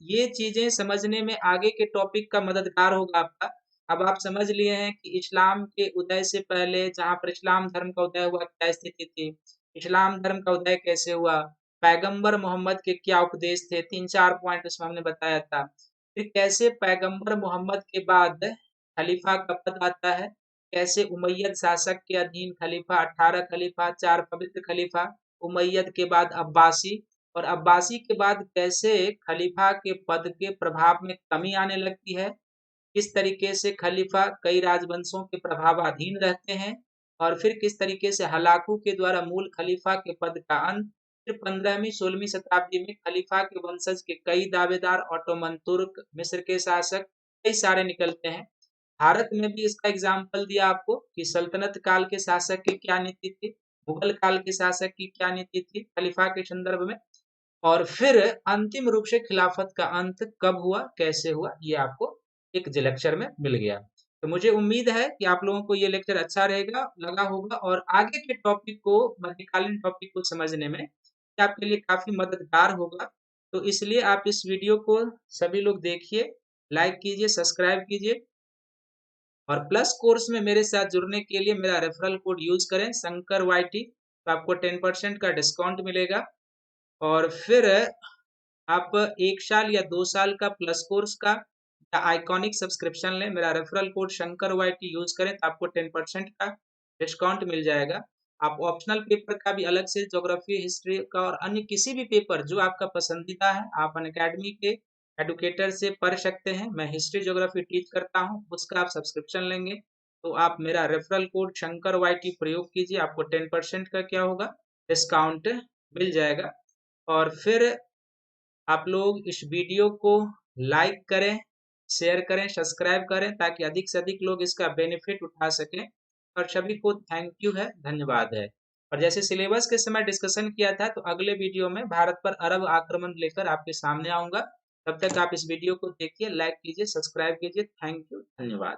Speaker 1: ये चीजें समझने में आगे के टॉपिक का मददगार होगा आपका। अब आप समझ लिए हैं कि इस्लाम के उदय से पहले जहाँ पर इस्लाम धर्म का उदय हुआ, क्या स्थिति थी, इस्लाम धर्म का उदय कैसे हुआ, पैगंबर मोहम्मद के क्या उपदेश थे, 3-4 पॉइंट उसमें हमने बताया था। फिर कैसे पैगंबर मोहम्मद के बाद खलीफा का पद आता है, कैसे उमैयद शासक के अधीन खलीफा, 18 खलीफा, 4 पवित्र खलीफा, उमैयद के बाद अब्बासी, और अब्बासी के बाद कैसे खलीफा के पद के प्रभाव में कमी आने लगती है, किस तरीके से खलीफा कई राजवंशों के प्रभावाधीन रहते हैं, और फिर किस तरीके से हलाकू के द्वारा मूल खलीफा के पद का अंत। फिर 15वीं 16वीं शताब्दी में खलीफा के वंशज के कई दावेदार, ऑटोमन तुर्क, मिस्र के शासक, कई सारे निकलते हैं। भारत में भी इसका एग्जाम्पल दिया आपको कि सल्तनत काल के शासक की क्या नीति थी, मुगल काल के शासक की क्या नीति थी खलीफा के संदर्भ में। और फिर अंतिम रूप से खिलाफत का अंत कब हुआ, कैसे हुआ, ये आपको एक लेक्चर में मिल गया। तो मुझे उम्मीद है कि आप लोगों को ये लेक्चर अच्छा रहेगा लगा होगा और आगे के टॉपिक को, मध्यकालीन टॉपिक को समझने में ये आपके लिए काफ़ी मददगार होगा। तो इसलिए आप इस वीडियो को सभी लोग देखिए, लाइक कीजिए, सब्सक्राइब कीजिए और प्लस कोर्स में मेरे साथ जुड़ने के लिए मेरा रेफरल कोड यूज़ करें शंकर वाईटी, तो आपको 10% का डिस्काउंट मिलेगा। और फिर आप 1 साल या 2 साल का प्लस कोर्स का या आइकॉनिक सब्सक्रिप्शन लें, मेरा referral code Shankar YT use करें तो आपको 10% का डिस्काउंट मिल जाएगा। आप ऑप्शनल पेपर का भी अलग से ज्योग्राफी, हिस्ट्री का और अन्य किसी भी पेपर जो आपका पसंदीदा है, आप अनअकैडमी के एडुकेटर से पढ़ सकते हैं। मैं हिस्ट्री, ज्योग्राफी टीच करता हूँ, उसका आप सब्सक्रिप्शन लेंगे तो आप मेरा रेफरल कोड शंकर वाईटी प्रयोग कीजिए, आपको 10% का क्या होगा, डिस्काउंट मिल जाएगा। और फिर आप लोग इस वीडियो को लाइक करें, शेयर करें, सब्सक्राइब करें ताकि अधिक से अधिक लोग इसका बेनिफिट उठा सकें। और सभी को थैंक यू है, धन्यवाद है। और जैसे सिलेबस के समय डिस्कशन किया था, तो अगले वीडियो में भारत पर अरब आक्रमण लेकर आपके सामने आऊँगा। तब तक आप इस वीडियो को देखिए, लाइक कीजिए, सब्सक्राइब कीजिए। थैंक यू, धन्यवाद।